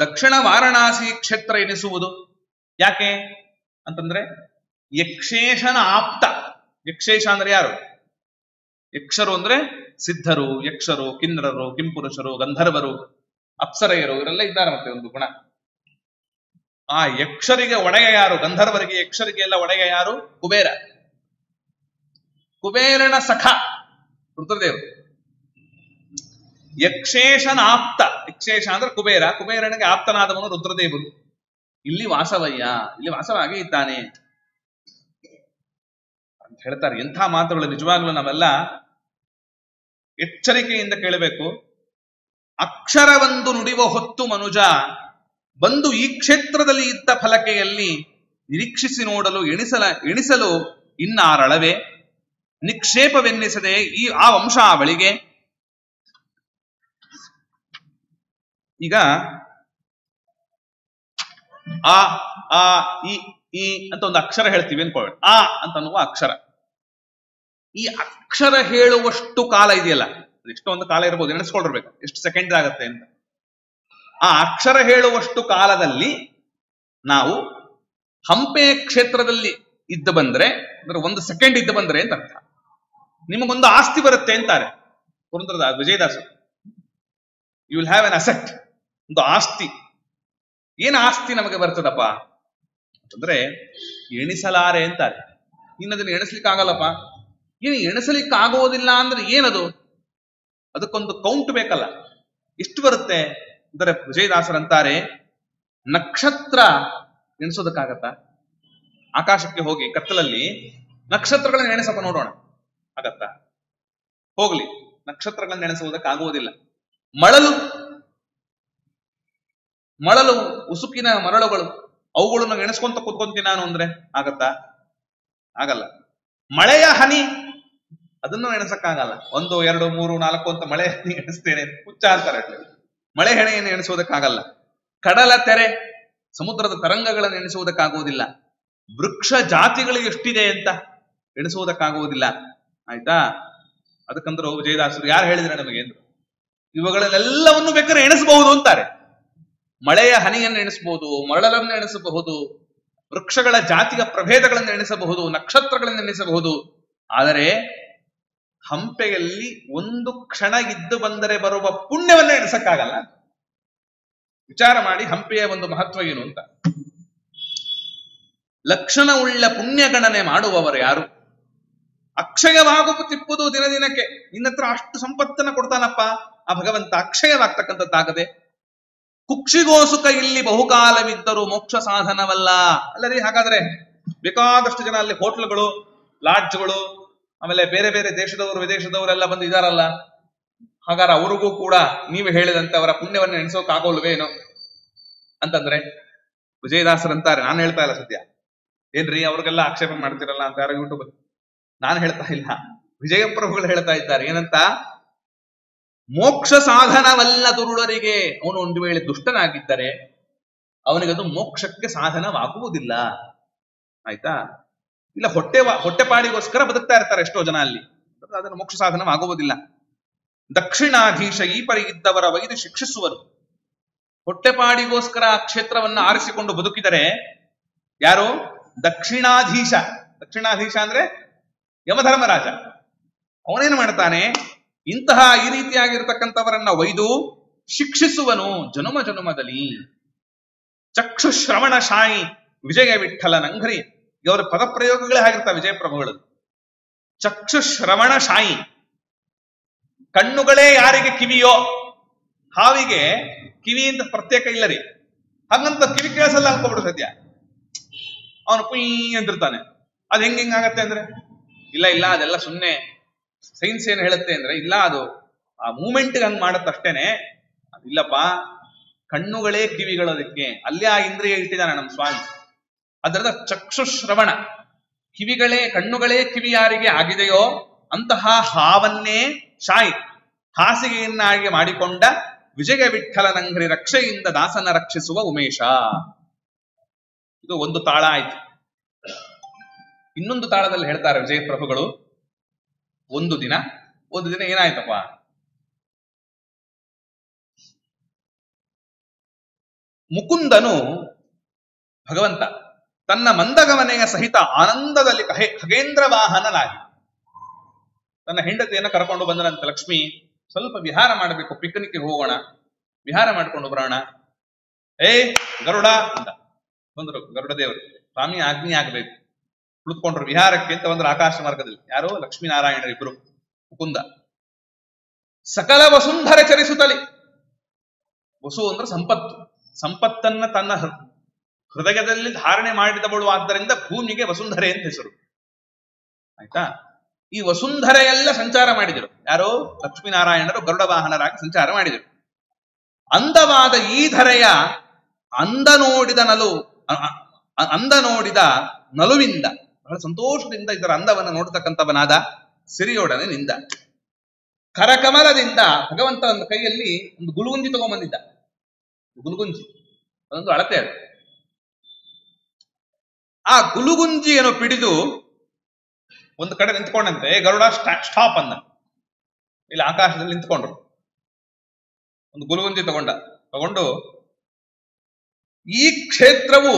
ದಕ್ಷಿಣ ವಾರಣಾಸಿ ಕ್ಷೇತ್ರ ಎನಿಸುವುದು ಯಾಕೆ ಅಂತಂದ್ರೆ ಯಕ್ಷೇಶನ ಆಪ್ತ. ಯಕ್ಷೇಶ ಅಂದ್ರೆ ಯಾರು? ಯಕ್ಷರು ಅಂದ್ರೆ ಸಿದ್ಧರು, ಯಕ್ಷರು, ಕಿನ್ನರರು, ಕಿಂಪುರುಷರು, ಗಂಧರ್ವರು, ಅಪ್ಸರೆಯರು ಇವರೆಲ್ಲ ಇದ್ದಾರೆ. ಮತ್ತೆ ಒಂದು ಗುಣ, ಆ ಯಕ್ಷರಿಗೆ ಒಡೆಯ ಯಾರು? ಗಂಧರ್ವರಿಗೆ ಯಕ್ಷರಿಗೆ ಎಲ್ಲ ಒಡೆಯ ಯಾರು? ಕುಬೇರ. ಕುಬೇರನ ಸಖ ರುದ್ರದೇವರು. ಯಕ್ಷೇಶನ ಆಪ್ತ, ಯಕ್ಷೇಶ ಅಂದ್ರೆ ಕುಬೇರ, ಕುಬೇರನಿಗೆ ಆಪ್ತನಾದವನು ರುದ್ರದೇವರು. ಇಲ್ಲಿ ವಾಸವಯ್ಯ, ಇಲ್ಲಿ ವಾಸವಾಗಿ ಇದ್ದಾನೆ ಅಂತ ಹೇಳ್ತಾರೆ. ಎಂಥ ಮಾತುಗಳು ನಿಜವಾಗ್ಲೂ ನಾವೆಲ್ಲ ಎಚ್ಚರಿಕೆಯಿಂದ ಕೇಳಬೇಕು. ಅಕ್ಷರವೊಂದು ನುಡಿವ ಹೊತ್ತು ಮನುಜ ಬಂದು ಈ ಕ್ಷೇತ್ರದಲ್ಲಿ ಇದ್ದ ಫಲಕೆಯಲ್ಲಿ ನಿರೀಕ್ಷಿಸಿ ನೋಡಲು ಎಣಿಸಲು ಇನ್ನಾರಳವೆ ನಿಕ್ಷೇಪವೆನ್ನಿಸದೆ ಆ ವಂಶಾವಳಿಗೆ. ಈಗ ಆ ಆ ಈ ಅಂತ ಒಂದು ಅಕ್ಷರ ಹೇಳ್ತೀವಿ ಅನ್ಕೊಳ್ಳಿ. ಆ ಅಂತ ಅನ್ನುವ ಅಕ್ಷರ, ಈ ಅಕ್ಷರ ಹೇಳುವಷ್ಟು ಕಾಲ ಇದೆಯಲ್ಲ, ಎಷ್ಟೊಂದು ಕಾಲ ಇರ್ಬೋದು, ಎಣಿಸ್ಕೊಂಡಿರ್ಬೇಕು ಎಷ್ಟು ಸೆಕೆಂಡ್ ಆಗತ್ತೆ ಅಂತ. ಆ ಅಕ್ಷರ ಹೇಳುವಷ್ಟು ಕಾಲದಲ್ಲಿ ನಾವು ಹಂಪೆ ಕ್ಷೇತ್ರದಲ್ಲಿ ಇದ್ದ ಬಂದ್ರೆ, ಅಂದ್ರೆ 1 ಸೆಕೆಂಡ್ ಇದ್ದ ಬಂದ್ರೆ ಅಂತ ಅರ್ಥ. ನಿಮಗೊಂದು ಆಸ್ತಿ ಬರುತ್ತೆ ಅಂತಾರೆ ಪುರಂದರದಾಸ ವಿಜಯದಾಸರು. You will have an asset, ಒಂದು ಆಸ್ತಿ. ಏನು ಆಸ್ತಿ ನಮಗೆ ಬರ್ತದಪ್ಪ ಅಂತಂದ್ರೆ ಎಣಿಸಲಾರೆ ಅಂತಾರೆ. ಇನ್ನದನ್ನು ಎಣಿಸ್ಲಿಕ್ಕೆ ಆಗಲ್ಲಪ್ಪ. ಏನು ಎಣಿಸಲಿಕ್ಕೆ ಆಗೋದಿಲ್ಲ ಅಂದ್ರೆ ಏನದು? ಅದಕ್ಕೊಂದು ಕೌಂಟ್ ಬೇಕಲ್ಲ. ಎಷ್ಟು ಬರುತ್ತೆ ಅಂದರೆ ವಿಜಯದಾಸರಂತಾರೆ, ನಕ್ಷತ್ರ ಎಣಿಸೋದಕ್ಕಾಗತ್ತಾ? ಆಕಾಶಕ್ಕೆ ಹೋಗಿ ಕತ್ತಲಲ್ಲಿ ನಕ್ಷತ್ರಗಳನ್ನ ಎಣಿಸಪ್ಪ ನೋಡೋಣ, ಆಗತ್ತಾ? ಹೋಗ್ಲಿ, ನಕ್ಷತ್ರಗಳನ್ನ ಎಣಿಸುವುದಕ್ಕಾಗುವುದಿಲ್ಲ. ಮಳಲು ಉಸುಕಿನ ಮರಳುಗಳು, ಅವುಗಳನ್ನು ಎಣಿಸ್ಕೊಂತ ಕೂತ್ಕೊಂತೀನಿ ನಾನು ಅಂದ್ರೆ ಆಗತ್ತಾ? ಆಗಲ್ಲ. ಮಳೆಯ ಹನಿ, ಅದನ್ನು ಎಣಿಸಕ್ಕಾಗಲ್ಲ. 1 2 3 4 ಅಂತ ಮಳೆ ಹನಿ ಎಣಿಸ್ತೇನೆ, ಹುಚ್ಚ ಅಂತಾರೆ. ಮಳೆ ಹಣೆಯನ್ನು ಎಣಿಸುವುದಕ್ಕಾಗಲ್ಲ. ಕಡಲ ತೆರೆ, ಸಮುದ್ರದ ತರಂಗಗಳನ್ನು ಎಣಿಸುವುದಕ್ಕಾಗುವುದಿಲ್ಲ. ವೃಕ್ಷ ಜಾತಿಗಳು ಎಷ್ಟಿದೆ ಅಂತ ಎಣಿಸುವುದಕ್ಕಾಗುವುದಿಲ್ಲ. ಆಯ್ತಾ? ಅದಕ್ಕಂದ್ರು ವಿಜಯದಾಸರು ಯಾರು ಹೇಳಿದ್ರೆ ನಮಗೆ ಅಂದ್ರು, ಇವುಗಳನ್ನೆಲ್ಲವನ್ನು ಬೇಕಾದ್ರೆ ಎಣಿಸಬಹುದು ಅಂತಾರೆ. ಮಳೆಯ ಹನಿಯನ್ನು ಎಣಿಸಬಹುದು, ಮರಳನ್ನು ಎಣಿಸಬಹುದು, ವೃಕ್ಷಗಳ ಜಾತಿಯ ಪ್ರಭೇದಗಳನ್ನು ಎಣಿಸಬಹುದು, ನಕ್ಷತ್ರಗಳನ್ನು ಎಣಿಸಬಹುದು. ಆದರೆ ಹಂಪೆಯಲ್ಲಿ ಒಂದು ಕ್ಷಣ ಇದ್ದು ಬಂದರೆ ಬರುವ ಪುಣ್ಯವನ್ನು ಎಣಿಸಕ್ಕಾಗಲ್ಲ. ವಿಚಾರ ಮಾಡಿ ಹಂಪೆಯ ಒಂದು ಮಹತ್ವ ಏನು ಅಂತ. ಲಕ್ಷಣವುಳ್ಳ ಪುಣ್ಯಗಣನೆ ಮಾಡುವವರು ಯಾರು? ಅಕ್ಷಯವಾಗುತ್ತಿಪ್ಪುದು ದಿನ ದಿನಕ್ಕೆ. ನಿನ್ನತ್ರ ಅಷ್ಟು ಸಂಪತ್ತನ್ನ ಕೊಡ್ತಾನಪ್ಪ ಆ ಭಗವಂತ, ಅಕ್ಷಯವಾಗ್ತಕ್ಕಂಥದ್ದಾಗದೆ. ಕುಕ್ಷಿಗೋಸುಕ ಇಲ್ಲಿ ಬಹುಕಾಲವಿದ್ದರೂ ಮೋಕ್ಷ ಸಾಧನವಲ್ಲ. ಅಲ್ಲರಿ, ಹಾಗಾದ್ರೆ ಬೇಕಾದಷ್ಟು ಜನ ಅಲ್ಲಿ ಹೋಟ್ಲುಗಳು, ಲಾಡ್ಜ್ಗಳು, ಆಮೇಲೆ ಬೇರೆ ಬೇರೆ ದೇಶದವರು ವಿದೇಶದವರೆಲ್ಲ ಬಂದು ಇದಾರಲ್ಲ, ಹಾಗಾದ್ರೆ ಅವ್ರಿಗೂ ಕೂಡ ನೀವು ಹೇಳಿದಂತೆ ಅವರ ಪುಣ್ಯವನ್ನು ಎಣಿಸೋಕಾಗೋಲ್ವೇನೋ ಅಂತಂದ್ರೆ ವಿಜಯದಾಸರಂತಾರೆ. ನಾನು ಹೇಳ್ತಾ ಇಲ್ಲ ಸದ್ಯ, ಏನ್ರಿ ಅವ್ರಿಗೆಲ್ಲ ಆಕ್ಷೇಪ ಮಾಡ್ತಿರಲ್ಲ ಅಂತ ಯಾರೋ ಯೂಟ್ಯೂಬ್. ನಾನು ಹೇಳ್ತಾ ಇಲ್ಲ, ವಿಜಯಪ್ರಭುಗಳು ಹೇಳ್ತಾ ಇದ್ದಾರೆ. ಏನಂತ? ಮೋಕ್ಷ ಸಾಧನವಲ್ಲ ದುರುಳರಿಗೆ. ಅವನು ಒಂದು ವೇಳೆ ದುಷ್ಟನಾಗಿದ್ದರೆ ಅವನಿಗದು ಮೋಕ್ಷಕ್ಕೆ ಸಾಧನವಾಗುವುದಿಲ್ಲ. ಆಯ್ತಾ? ಇಲ್ಲ, ಹೊಟ್ಟೆಪಾಡಿಗೋಸ್ಕರ ಬದುಕ್ತಾ ಇರ್ತಾರೆ ಎಷ್ಟೋ ಜನ ಅಲ್ಲಿ, ಅದನ್ನು ಮೋಕ್ಷ ಸಾಧನವಾಗುವುದಿಲ್ಲ. ದಕ್ಷಿಣಾಧೀಶ ಈ ಪರಿ ಇದ್ದವರ ವೈದು ಶಿಕ್ಷಿಸುವರು. ಹೊಟ್ಟೆಪಾಡಿಗೋಸ್ಕರ ಆ ಕ್ಷೇತ್ರವನ್ನ ಆರಿಸಿಕೊಂಡು ಬದುಕಿದರೆ ಯಾರು? ದಕ್ಷಿಣಾಧೀಶ. ದಕ್ಷಿಣಾಧೀಶ ಅಂದ್ರೆ ಯಮಧರ್ಮರಾಜ. ಅವನೇನು ಮಾಡ್ತಾನೆ? ಇಂತಹ ಈ ರೀತಿಯಾಗಿರ್ತಕ್ಕಂಥವರನ್ನ ಒಯ್ದು ಶಿಕ್ಷಿಸುವನು ಜನುಮ ಜನುಮದಲ್ಲಿ. ಚಕ್ಷು ಶ್ರವಣ ಶಾಯಿ ವಿಜಯ ವಿಠಲ ನಂಘರಿ. ಇವರ ಪದಪ್ರಯೋಗಗಳೇ ಆಗಿರ್ತಾವೆ ವಿಜಯಪ್ರಭುಗಳು. ಚಕ್ಷು ಶ್ರವಣ ಶಾಯಿ, ಕಣ್ಣುಗಳೇ ಯಾರಿಗೆ ಕಿವಿಯೋ, ಹಾವಿಗೆ ಕಿವಿ ಅಂತ ಪ್ರತ್ಯೇಕ ಇಲ್ಲರಿ, ಹಾಗಂತ ಕಿವಿ ಕೇಳಿಸಲ್ಲ ಅನ್ಕೋಬಿಡು ಸದ್ಯ. ಅವನು ಕುಯ್ ಅಂತಿರ್ತಾನೆ. ಅದು ಹೆಂಗಾಗತ್ತೆ ಅಂದ್ರೆ, ಇಲ್ಲ ಇಲ್ಲ ಅದೆಲ್ಲ ಸುಮ್ಮನೆ ಸೈನ್ಸ್ ಏನ್ ಹೇಳುತ್ತೆ ಅಂದ್ರೆ, ಇಲ್ಲ ಅದು ಆ ಮೂಮೆಂಟ್ ಹಂಗ್ ಮಾಡತ್ತಷ್ಟೇನೆ. ಇಲ್ಲಪ್ಪ, ಕಣ್ಣುಗಳೇ ಕಿವಿಗಳು, ಅದಕ್ಕೆ ಅಲ್ಲೇ ಆ ಇಂದ್ರಿಯ ಇಟ್ಟಿದ್ದಾನೆ ನಮ್ಮ ಸ್ವಾಮಿ. ಅದರದ ಚಕ್ಷುಶ್ರವಣ, ಕಣ್ಣುಗಳೇ ಕಿವಿ ಯಾರಿಗೆ ಆಗಿದೆಯೋ ಅಂತಹ ಹಾವನ್ನೇ ಶಾಯಿ ಹಾಸಿಗೆಯನ್ನಾಗಿ ಮಾಡಿಕೊಂಡ ವಿಜಯ ವಿಠಲನಂಗ್ರಿ ರಕ್ಷೆಯಿಂದ ದಾಸನ ರಕ್ಷಿಸುವ ಉಮೇಶ. ಇದು ಒಂದು ತಾಳ ಆಯ್ತು. ಇನ್ನೊಂದು ತಾಳದಲ್ಲಿ ಹೇಳ್ತಾರೆ ವಿಜಯಪ್ರಭುಗಳು, ಒಂದು ದಿನ ಏನಾಯ್ತಪ್ಪ, ಮುಕುಂದನು ಭಗವಂತ ತನ್ನ ಮಂದಗಮನೆಯ ಸಹಿತ ಆನಂದದಲ್ಲಿ ಖಗೇಂದ್ರ ವಾಹನನಾಗಿ ತನ್ನ ಹೆಂಡತಿಯನ್ನು ಕರ್ಕೊಂಡು ಬಂದನಂತ. ಲಕ್ಷ್ಮಿ, ಸ್ವಲ್ಪ ವಿಹಾರ ಮಾಡಬೇಕು, ಪಿಕ್ನಿಕ್ಗೆ ಹೋಗೋಣ, ವಿಹಾರ ಮಾಡ್ಕೊಂಡು ಬರೋಣ. ಗರುಡ ಅಂತ ಬಂದ್ರು. ಗರುಡ ದೇವರು, ಸ್ವಾಮಿ ಆಜ್ಞೆ ಆಗ್ಬೇಕು. ಕುಳಿತುಕೊಂಡ್ರು ವಿಹಾರಕ್ಕೆ ಅಂತ ಬಂದ್ರು ಆಕಾಶ ಮಾರ್ಗದಲ್ಲಿ. ಯಾರು? ಲಕ್ಷ್ಮೀನಾರಾಯಣರಿಬ್ರು. ಮುಕುಂದ ಸಕಲ ವಸುಂಧರೆ ಚರಿಸುತ್ತಲಿ. ವಸು ಅಂದ್ರೆ ಸಂಪತ್ತನ್ನ ತನ್ನ ಹೃದಯದಲ್ಲಿ ಧಾರಣೆ ಮಾಡಿದವಳು. ಆದ್ದರಿಂದ ಭೂಮಿಗೆ ವಸುಂಧರೆ ಅಂತ ಹೆಸರು. ಆಯ್ತಾ? ಈ ವಸುಂಧರೆಯೆಲ್ಲ ಸಂಚಾರ ಮಾಡಿದರು. ಯಾರೋ? ಲಕ್ಷ್ಮೀನಾರಾಯಣರು ಗರುಡ ವಾಹನರಾಗಿ ಸಂಚಾರ ಮಾಡಿದರು. ಅಂದವಾದ ಈ ಧರೆಯ ಅಂದ ನೋಡಿದ ನಲುವಿಂದ ಬಹಳ ಸಂತೋಷದಿಂದ ಇದರ ಅಂದವನ್ನು ನೋಡ್ತಕ್ಕಂಥವನಾದ ಸಿರಿಯೊಡನೆ ನಿಂದ. ಕರಕಮಲದಿಂದ ಭಗವಂತ ಒಂದು ಕೈಯಲ್ಲಿ ಒಂದು ಗುಲುಗುಂಜಿ ತಗೊಂಡ್ಬಂದಿದ್ದ. ಗುಲುಗುಂಜಿ ಅದೊಂದು ಅಳತೆ. ಅದು ಆ ಗುಲುಗುಂಜಿಯನ್ನು ಪಿಡಿದು ಒಂದು ಕಡೆ ನಿಂತ್ಕೊಂಡಂತೆ ಗರುಡ ಸ್ಟಾಪ್ ಅಂದ. ಇಲ್ಲಿ ಆಕಾಶದಲ್ಲಿ ನಿಂತ್ಕೊಂಡ್ರು. ಒಂದು ಗುಲುಗುಂಜಿ ತಗೊಂಡು ಈ ಕ್ಷೇತ್ರವು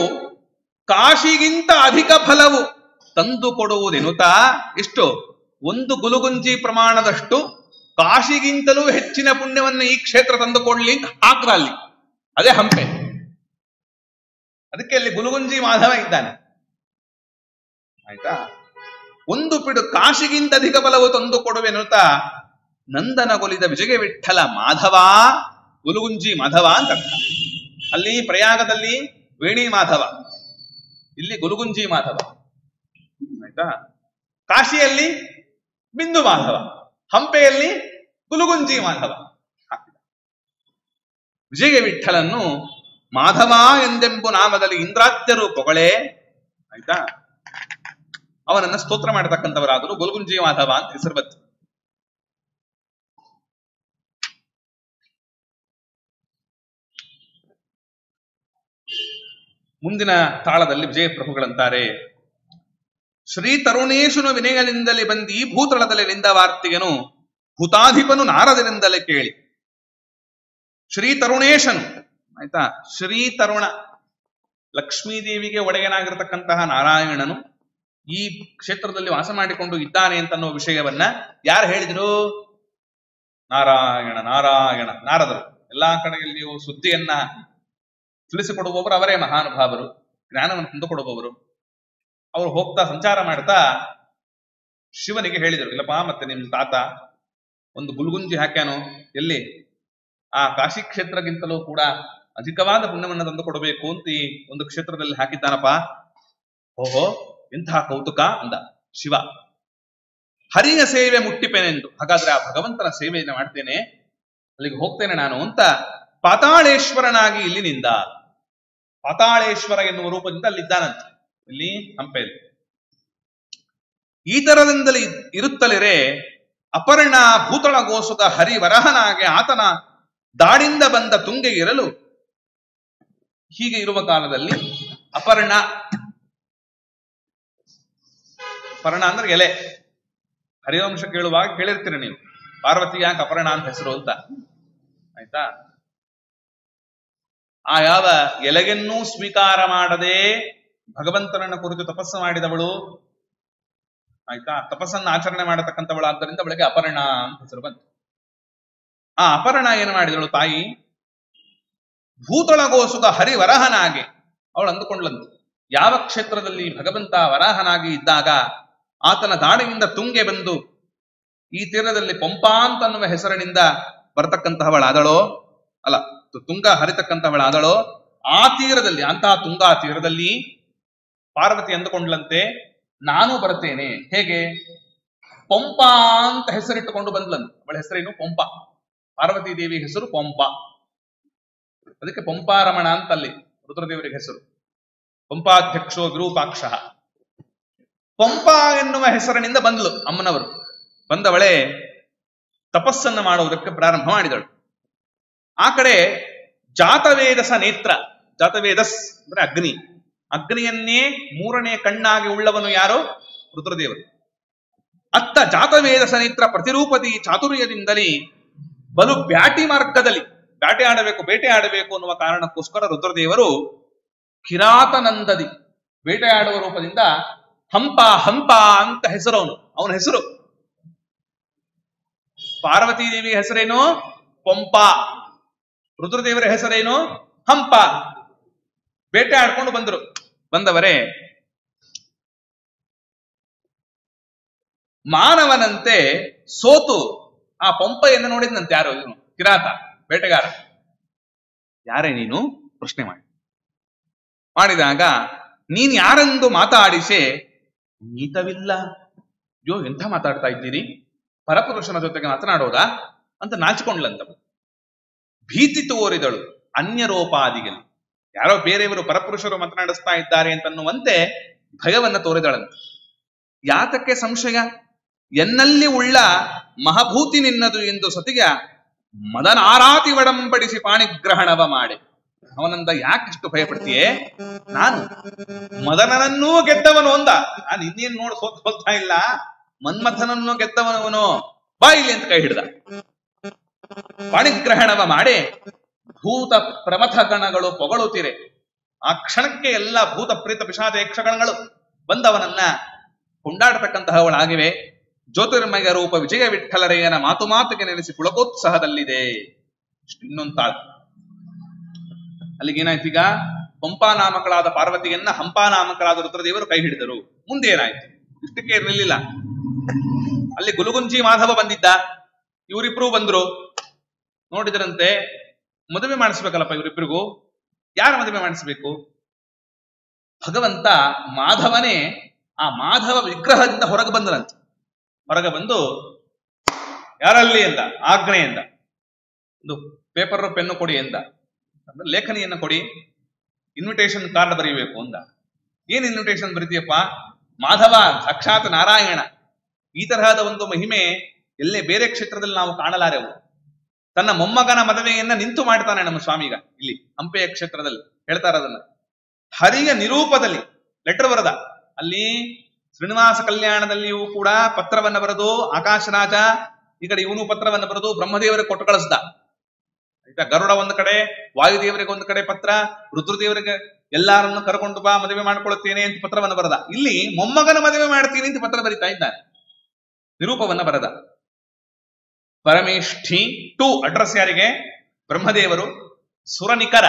ಕಾಶಿಗಿಂತ ಅಧಿಕ ಫಲವು ತಂದು ಕೊಡುವುದೆನುತ್ತಾ, ಎಷ್ಟು? ಒಂದು ಗುಲುಗುಂಜಿ ಪ್ರಮಾಣದಷ್ಟು ಕಾಶಿಗಿಂತಲೂ ಹೆಚ್ಚಿನ ಪುಣ್ಯವನ್ನು ಈ ಕ್ಷೇತ್ರ ತಂದುಕೊಡ್ಲಿ ಅಂತ ಹಾಕ್ರ ಅಲ್ಲಿ. ಅದೇ ಹಂಪೆ. ಅದಕ್ಕೆ ಅಲ್ಲಿ ಗುಲುಗುಂಜಿ ಮಾಧವ ಇದ್ದಾನೆ. ಆಯ್ತಾ? ಒಂದು ಪಿಡು ಕಾಶಿಗಿಂತ ಅಧಿಕ ಫಲವು ತಂದು ಕೊಡುವೆನುತ್ತಾ ನಂದನಗೊಲಿದ ವಿಜಯ ವಿಠಲ ಮಾಧವ. ಗುಲುಗುಂಜಿ ಮಾಧವ ಅಂತ ಅರ್ಥ. ಅಲ್ಲಿ ಪ್ರಯಾಗದಲ್ಲಿ ವೇಣಿ ಮಾಧವ, ಇಲ್ಲಿ ಗುಲುಗುಂಜಿ ಮಾಧವ. ಆಯ್ತಾ? ಕಾಶಿಯಲ್ಲಿ ಬಿಂದು ಮಾಧವ, ಹಂಪೆಯಲ್ಲಿ ಗುಲುಗುಂಜಿ ಮಾಧವ. ವಿಜಯ ವಿಠಲನ್ನು ಮಾಧವ ಎಂದೆಂಬು ನಾಮದಲ್ಲಿ ಇಂದ್ರಾದ್ಯರು ಪೊಗಳೆ. ಆಯ್ತಾ? ಅವನನ್ನ ಸ್ತೋತ್ರ ಮಾಡತಕ್ಕಂಥವರಾದರೂ ಗುಲುಗುಂಜಿ ಮಾಧವ ಅಂತ ಹೆಸರು ಬಂತು. ಮುಂದಿನ ತಾಳದಲ್ಲಿ ವಿಜಯಪ್ರಭುಗಳಂತಾರೆ, ಶ್ರೀ ತರುಣೇಶನು ವಿನಯದಿಂದಲೇ ಬಂದಿ ಭೂತಳದಲ್ಲಿ ನಿಂದ ವಾರ್ತೆಯನು ಭೂತಾಧಿಪನು ನಾರದರಿಂದಲೇ ಕೇಳಿ. ಶ್ರೀ ತರುಣೇಶನು ಆಯ್ತಾ. ಶ್ರೀ ತರುಣ, ಲಕ್ಷ್ಮೀದೇವಿಗೆ ಒಡೆಯನಾಗಿರತಕ್ಕಂತಹ ನಾರಾಯಣನು ಈ ಕ್ಷೇತ್ರದಲ್ಲಿ ವಾಸ ಮಾಡಿಕೊಂಡು ಇದ್ದಾನೆ ಅಂತನ್ನೋ ವಿಷಯವನ್ನ ಯಾರು ಹೇಳಿದ್ರು? ನಾರಾಯಣ ನಾರಾಯಣ ನಾರದರು. ಎಲ್ಲಾ ಕಡೆಯಲ್ಲಿಯೂ ಸುದ್ದಿಯನ್ನ ತಿಳಿಸಿಕೊಡುವವರು ಅವರೇ ಮಹಾನುಭಾವರು, ಜ್ಞಾನವನ್ನು ತಂದುಕೊಡುವವರು. ಅವರು ಹೋಗ್ತಾ ಸಂಚಾರ ಮಾಡ್ತಾ ಶಿವನಿಗೆ ಹೇಳಿದರು, ಇಲ್ಲಪ್ಪ ಮತ್ತೆ ನಿಮ್ ತಾತ ಒಂದು ಗುಲ್ಗುಂಜಿ ಹಾಕ್ಯಾನು, ಎಲ್ಲಿ ಆ ಕಾಶಿ ಕ್ಷೇತ್ರಕ್ಕಿಂತಲೂ ಕೂಡ ಅಧಿಕವಾದ ಪುಣ್ಯವನ್ನು ತಂದು ಕೊಡಬೇಕು ಅಂತ ಈ ಒಂದು ಕ್ಷೇತ್ರದಲ್ಲಿ ಹಾಕಿದ್ದಾನಪ್ಪ. ಓಹೋ ಎಂತಹ ಕೌತುಕ ಅಂದ ಶಿವ. ಹರಿಯ ಸೇವೆ ಮುಟ್ಟಿಪೆನೆಂದು, ಹಾಗಾದ್ರೆ ಆ ಭಗವಂತನ ಸೇವೆಯನ್ನು ಮಾಡ್ತೇನೆ, ಅಲ್ಲಿಗೆ ಹೋಗ್ತೇನೆ ನಾನು ಅಂತ ಪಾತಾಳೇಶ್ವರನಾಗಿ ಇಲ್ಲಿ ನಿಂದ. ಪಾತಾಳೇಶ್ವರ ಎನ್ನುವ ರೂಪದಿಂದ ಅಲ್ಲಿದ್ದಾನಂತೆ, ಇಲ್ಲಿ ಹಂಪೆಯಲ್ಲಿ. ಈ ತರದಿಂದಲೇ ಇರುತ್ತಲಿರೆ ಅಪರ್ಣ ಭೂತಳಗೋಸುಗ ಹರಿವರಹನಾಗೆ ಆತನ ದಾಡಿಂದ ಬಂದ ತುಂಗೆ ಇರಲು. ಹೀಗೆ ಇರುವ ಕಾಲದಲ್ಲಿ ಅಪರ್ಣ, ಅಪರ್ಣ ಅಂದ್ರೆ ಎಲೆ. ಹರಿವಂಶ ಕೇಳುವಾಗ ಕೇಳಿರ್ತೀರಿ ನೀವು, ಪಾರ್ವತಿ ಯಾಕೆ ಅಪರ್ಣ ಅಂತ ಹೆಸರು ಅಂತ, ಆಯ್ತಾ. ಆ ಯಾವ ಎಲೆಗೆನ್ನೂ ಸ್ವೀಕಾರ ಮಾಡದೆ ಭಗವಂತನನ್ನ ಕುರಿತು ತಪಸ್ಸು ಮಾಡಿದವಳು, ಆಯ್ತಾ, ತಪಸ್ಸನ್ನು ಆಚರಣೆ ಮಾಡತಕ್ಕಂಥವಳಾದ್ದರಿಂದ ಅವಳಿಗೆ ಅಪರ್ಣ ಅಂತ ಹೆಸರು ಬಂತು. ಆ ಅಪರ್ಣ ಏನು ಮಾಡಿದಳು ತಾಯಿ? ಭೂತಳಗೋಸುಗ ಹರಿವರಹನಾಗೆ ಅವಳು ಅಂದುಕೊಂಡ್ಲಂತು, ಯಾವ ಕ್ಷೇತ್ರದಲ್ಲಿ ಭಗವಂತ ವರಾಹನಾಗಿ ಇದ್ದಾಗ ಆತನ ದಾಡಿನಿಂದ ತುಂಗೆ ಬಂದು ಈ ತೀರದಲ್ಲಿ ಪಂಪಾ ಅಂತನ್ನುವ ಹೆಸರಿನಿಂದ ಬರತಕ್ಕಂತಹವಳಾದಳೋ, ಅಲ್ಲ ತುಂಗ ಹರಿತಕ್ಕಂತಹವಳಾದಳೋ, ಆ ತೀರದಲ್ಲಿ, ಅಂತಹ ತುಂಗಾ ತೀರದಲ್ಲಿ ಪಾರ್ವತಿ ಅಂದುಕೊಂಡ್ಲಂತೆ, ನಾನು ಬರ್ತೇನೆ. ಹೇಗೆ? ಪಂಪಾ ಅಂತ ಹೆಸರಿಟ್ಟುಕೊಂಡು ಬಂದ್ಲಂತೆ. ಅವಳ ಹೆಸರೇನು? ಪಂಪ. ಪಾರ್ವತಿ ದೇವಿ ಹೆಸರು ಪಂಪ, ಅದಕ್ಕೆ ಪಂಪಾರಮಣ ಅಂತ ಅಲ್ಲಿ ರುದ್ರದೇವರಿಗೆ ಹೆಸರು. ಪಂಪಾಧ್ಯಕ್ಷೋ ವಿರೂಪಾಕ್ಷ. ಪಂಪ ಎನ್ನುವ ಹೆಸರಿನಿಂದ ಬಂದ್ಲು ಅಮ್ಮನವರು. ಬಂದವಳೆ ತಪಸ್ಸನ್ನು ಮಾಡುವುದಕ್ಕೆ ಪ್ರಾರಂಭ ಮಾಡಿದಳು. ಆ ಕಡೆ ಜಾತವೇದಸ ನೇತ್ರ, ಜಾತವೇದಸ್ ಅಂದ್ರೆ ಅಗ್ನಿ, ಅಗ್ನಿಯನ್ನೇ ಮೂರನೇ ಕಣ್ಣಾಗಿ ಉಳ್ಳವನು ಯಾರು? ರುದ್ರದೇವರು. ಅತ್ತ ಜಾತವೇದಸ ನೇತ್ರ ಪ್ರತಿರೂಪದಿ ಚಾತುರ್ಯದಿಂದಲೇ ಬಲು ಬ್ಯಾಟಿ ಮಾರ್ಗದಲ್ಲಿ ಬೇಟೆ ಆಡಬೇಕು ಅನ್ನುವ ಕಾರಣಕ್ಕೋಸ್ಕರ ರುದ್ರದೇವರು ಕಿರಾತನಂದದಿ ಬೇಟೆಯಾಡುವ ರೂಪದಿಂದ ಹಂಪ ಹಂಪ ಅಂತ ಹೆಸರು ಅವನ ಹೆಸರು. ಪಾರ್ವತೀ ದೇವಿಯ ಹೆಸರೇನು? ಪಂಪ. ರುದ್ರದೇವರ ಹೆಸರೇನು? ಹಂಪ. ಬೇಟೆ ಆಡ್ಕೊಂಡು ಬಂದರು. ಬಂದವರೇ ಮಾನವನಂತೆ ಸೋತು ಆ ಪಂಪೆಯನ್ನು ನೋಡಿದಂತೆ. ಯಾರು ಇವನು? ಕಿರಾತ, ಬೇಟೆಗಾರ. ಯಾರೇ ನೀನು? ಪ್ರಶ್ನೆ ಮಾಡಿದಾಗ ನೀನ್ ಯಾರೆಂದು ಮಾತಾಡಿಸೆ ನೀತವಿಲ್ಲ. ಅಯ್ಯೋ ಎಂಥ ಮಾತಾಡ್ತಾ ಇದ್ದೀರಿ, ಪರಪುರುಷನ ಜೊತೆಗೆ ಮಾತನಾಡೋದಾ ಅಂತ ನಾಚಿಕೊಂಡ್ಲಂತ. ಭೀತಿ ತೋರಿದಳು ಅನ್ಯರೋಪಾದಿಗಳು, ಯಾರೋ ಬೇರೆಯವರು ಪರಪುರುಷರು ಮಾತನಾಡಿಸ್ತಾ ಇದ್ದಾರೆ ಅಂತನ್ನುವಂತೆ ಭಯವನ್ನ ತೋರಿದಳಂತ. ಯಾತಕ್ಕೆ ಸಂಶಯ? ಎನ್ನಲ್ಲಿ ಉಳ್ಳ ಮಹಾಭೂತಿ ನಿನ್ನದು ಎಂದು ಸತಿಗ ಮದನಾರಾತಿ ಒಡಂಬಡಿಸಿ ಪಾಣಿಗ್ರಹಣವ ಮಾಡಿ. ಅವನಂದ ಯಾಕಿಷ್ಟು ಭಯಪಡ್ತೀಯೇ? ನಾನು ಮದನನನ್ನೂ ಗೆದ್ದವನು ಅಂದ. ನಾನು ಇನ್ನೇನು ನೋಡ್ ಸೋಲ್ತಾ ಇಲ್ಲ, ಮನ್ಮಥನನ್ನು ಗೆದ್ದವನವನು, ಬಾ ಇಲ್ಲಿ ಅಂತ ಕೈ ಹಿಡ್ದ. ಪಾಣಿಗ್ರಹಣವ ಮಾಡಿ ಭೂತ ಪ್ರಮಥ ಗಣಗಳು ಪೊಗಳುತ್ತೀರೆ. ಆ ಕ್ಷಣಕ್ಕೆ ಎಲ್ಲ ಭೂತ ಪ್ರೇತ ಪಿಶಾಚ ಯಕ್ಷಗಣಗಳು ಬಂದವನನ್ನ ಕೊಂಡಾಡತಕ್ಕಂತಹವಳಾಗಿವೆ. ಜ್ಯೋತಿರ್ಮಯ ರೂಪ ವಿಜಯ ವಿಠ್ಠಲರೆಯನ ಮಾತು ಮಾತಿಗೆ ನೆನೆಸಿ ಪುಳಕೋತ್ಸಾಹದಲ್ಲಿದೆ. ಇನ್ನೊಂದು ತಾಳು. ಅಲ್ಲಿಗೇನಾಯ್ತು? ಈಗ ಪಂಪಾ ನಾಮಕಳಾದ ಪಾರ್ವತಿಯನ್ನ ಹಂಪಾ ನಾಮಕಳಾದ ರುದ್ರದೇವರು ಕೈ ಹಿಡಿದರು. ಮುಂದೆ ಏನಾಯ್ತು? ಇಷ್ಟಕ್ಕೆ ಇರಲಿಲ್ಲ. ಅಲ್ಲಿ ಗುಲುಗುಂಜಿ ಮಾಧವ ಬಂದಿದ್ದ, ಇವರಿಬ್ರು ಬಂದ್ರು. ನೋಡಿದ್ರಂತೆ ಮದುವೆ ಮಾಡಿಸ್ಬೇಕಲ್ಲಪ್ಪ ಇವರಿಬ್ಬರಿಗೂ. ಯಾರ ಮದುವೆ ಮಾಡಿಸ್ಬೇಕು? ಭಗವಂತ ಮಾಧವನೇ ಆ ಮಾಧವ ವಿಗ್ರಹದಿಂದ ಹೊರಗೆ ಬಂದರಂತೆ. ಹೊರಗೆ ಬಂದು ಯಾರಲ್ಲಿ ಎಂದ, ಆಜ್ಞೆಯಿಂದ ಒಂದು ಪೇಪರ್ ಪೆನ್ನು ಕೊಡಿ ಎಂದ, ಅಂದ್ರೆ ಲೇಖನಿಯನ್ನು ಕೊಡಿ, ಇನ್ವಿಟೇಷನ್ ಕಾರ್ಡ್ ಬರೀಬೇಕು ಅಂದ. ಏನ್ ಇನ್ವಿಟೇಷನ್ ಬರೀತೀಯಪ್ಪ? ಮಾಧವ ಸಾಕ್ಷಾತ್ ನಾರಾಯಣ. ಈ ತರಹದ ಒಂದು ಮಹಿಮೆ ಎಲ್ಲೇ ಬೇರೆ ಕ್ಷೇತ್ರದಲ್ಲಿ ನಾವು ಕಾಣಲಾರೆವು. ತನ್ನ ಮೊಮ್ಮಗನ ಮದುವೆಯನ್ನ ನಿಂತು ಮಾಡ್ತಾನೆ ನಮ್ಮ ಸ್ವಾಮಿಗ. ಇಲ್ಲಿ ಹಂಪೆಯ ಕ್ಷೇತ್ರದಲ್ಲಿ ಹೇಳ್ತಾರೆ ಅದನ್ನ. ಹರಿಯ ನಿರೂಪದಲ್ಲಿ ಲೆಟರ್ ಬರದ, ಅಲ್ಲಿ ಶ್ರೀನಿವಾಸ ಕಲ್ಯಾಣದಲ್ಲಿಯೂ ಕೂಡ ಪತ್ರವನ್ನ ಬರೆದು ಆಕಾಶರಾಜ ಈ ಕಡೆ ಇವನು ಪತ್ರವನ್ನ ಬರೆದು ಬ್ರಹ್ಮದೇವರಿಗೆ ಕೊಟ್ಟು ಕಳಿಸ್ದ. ಗರುಡ ಒಂದು ಕಡೆ, ವಾಯುದೇವರಿಗೆ ಒಂದು ಕಡೆ ಪತ್ರ, ರುದ್ರದೇವರಿಗೆ ಎಲ್ಲಾರನ್ನು ಕರ್ಕೊಂಡು ಬಾ ಮದುವೆ ಮಾಡ್ಕೊಳ್ತೇನೆ ಅಂತ ಪತ್ರವನ್ನು ಬರೆದ. ಇಲ್ಲಿ ಮೊಮ್ಮಗನ ಮದುವೆ ಮಾಡ್ತೀನಿ ಅಂತ ಪತ್ರ ಬರೀತಾ ಇದ್ದಾನೆ, ನಿರೂಪವನ್ನ ಬರೆದ. ಪರಮೇಷ್ಠಿ ಟು ಅಡ್ರೆಸ್ ಯಾರಿಗೆ? ಬ್ರಹ್ಮದೇವರು, ಸುರನಿಕರ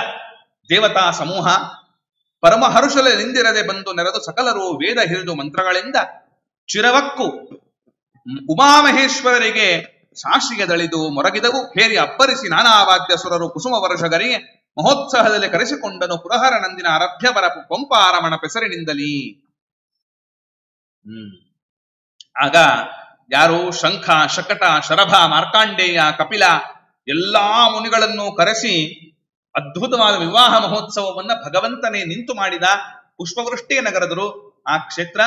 ದೇವತಾ ಸಮೂಹ ಪರಮಹರುಷಲಿಂದಿರದೆ ಬಂದು ನೆರೆದು ಸಕಲರು ವೇದ ಹಿರಿದು ಮಂತ್ರಗಳಿಂದ ಚಿರವಕ್ಕು ಉಮಾಮಹೇಶ್ವರರಿಗೆ ಸಾಕ್ಷಿಗೆದಳಿದು ಮೊರಗಿದವು. ಹೇರಿ ಅಬ್ಬರಿಸಿ ನಾನಾ ವಾದ್ಯ ಸುರರು ಕುಸುಮ ವರ್ಷಗರಿಗೆ ಮಹೋತ್ಸಾಹದಲ್ಲಿ ಕರೆಸಿಕೊಂಡನು ಪುರಹರ ನಂದಿನ ಅರಭ್ಯ ಬರ ಪಂಪಾರಮಣ ಪೆಸರಿನಿಂದಲೀ. ಆಗ ಯಾರು ಶಂಖ, ಶಕಟ, ಶರಭ, ಮಾರ್ಕಾಂಡೇಯ, ಕಪಿಲ ಎಲ್ಲಾ ಮುನಿಗಳನ್ನು ಕರೆಸಿ ಅದ್ಭುತವಾದ ವಿವಾಹ ಮಹೋತ್ಸವವನ್ನ ಭಗವಂತನೇ ನಿಂತು ಮಾಡಿದ. ಪುಷ್ಪವೃಷ್ಟಿಯ ನಗರದರು. ಆ ಕ್ಷೇತ್ರ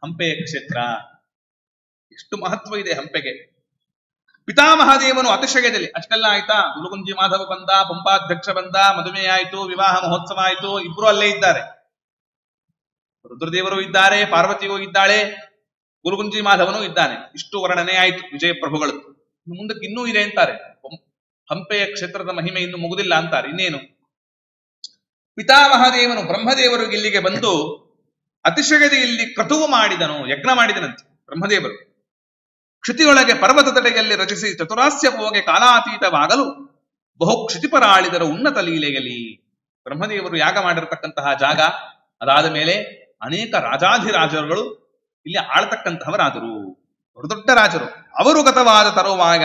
ಹಂಪೆಯ ಕ್ಷೇತ್ರ. ಎಷ್ಟು ಮಹತ್ವ ಇದೆ ಹಂಪೆಗೆ. ಪಿತಾಮಹದೇವನು ಅತಿಶಯದಲ್ಲಿ ಅಷ್ಟೆಲ್ಲ ಆಯ್ತಾ, ಗುರುಗುಂಜಿ ಮಾಧವ ಬಂದ, ಪಂಪಾಧ್ಯಕ್ಷ ಬಂದ, ಮದುವೆ ಆಯ್ತು, ವಿವಾಹ ಮಹೋತ್ಸವ ಆಯ್ತು, ಇಬ್ರು ಅಲ್ಲೇ ಇದ್ದಾರೆ. ರುದ್ರದೇವರು ಇದ್ದಾರೆ, ಪಾರ್ವತಿಯೂ ಇದ್ದಾಳೆ, ಗುರುಗುಂಜಿ ಮಾಧವನು ಇದ್ದಾನೆ. ಇಷ್ಟು ವರ್ಣನೆ ಆಯ್ತು ವಿಜಯ ಪ್ರಭುಗಳು. ಮುಂದಕ್ಕೆ ಇನ್ನೂ ಇದೆ ಅಂತಾರೆ. ಹಂಪೆಯ ಕ್ಷೇತ್ರದ ಮಹಿಮೆ ಇನ್ನು ಮುಗುದಿಲ್ಲ ಅಂತಾರೆ. ಇನ್ನೇನು? ಪಿತಾಮಹದೇವನು ಬ್ರಹ್ಮದೇವರು ಇಲ್ಲಿಗೆ ಬಂದು ಅತಿಶಯದ ಇಲ್ಲಿ ಕ್ರತುವು ಮಾಡಿದನು, ಯಜ್ಞ ಮಾಡಿದನಂತೆ ಬ್ರಹ್ಮದೇವರು. ಕ್ಷಿತಿಯೊಳಗೆ ಪರ್ವತ ತಡೆಯಲ್ಲಿ ರಚಿಸಿ ಚತುರಾಸ್ಯ ಹೋಗೆ ಕಾಲಾತೀತವಾಗಲು ಬಹು ಕ್ಷಿತಿಪರಾಳಿದರು ಉನ್ನತ ಲೀಲೆಯಲ್ಲಿ. ಬ್ರಹ್ಮದೇವರು ಯಾಗ ಮಾಡಿರತಕ್ಕಂತಹ ಜಾಗ. ಅದಾದ ಮೇಲೆ ಅನೇಕ ರಾಜಾಧಿರಾಜರುಗಳು ಇಲ್ಲಿ ಆಳ್ತಕ್ಕಂತಹವರಾದರು, ದೊಡ್ಡ ದೊಡ್ಡ ರಾಜರು. ಅವರು ಗತವಾದ ತರುವಾಗ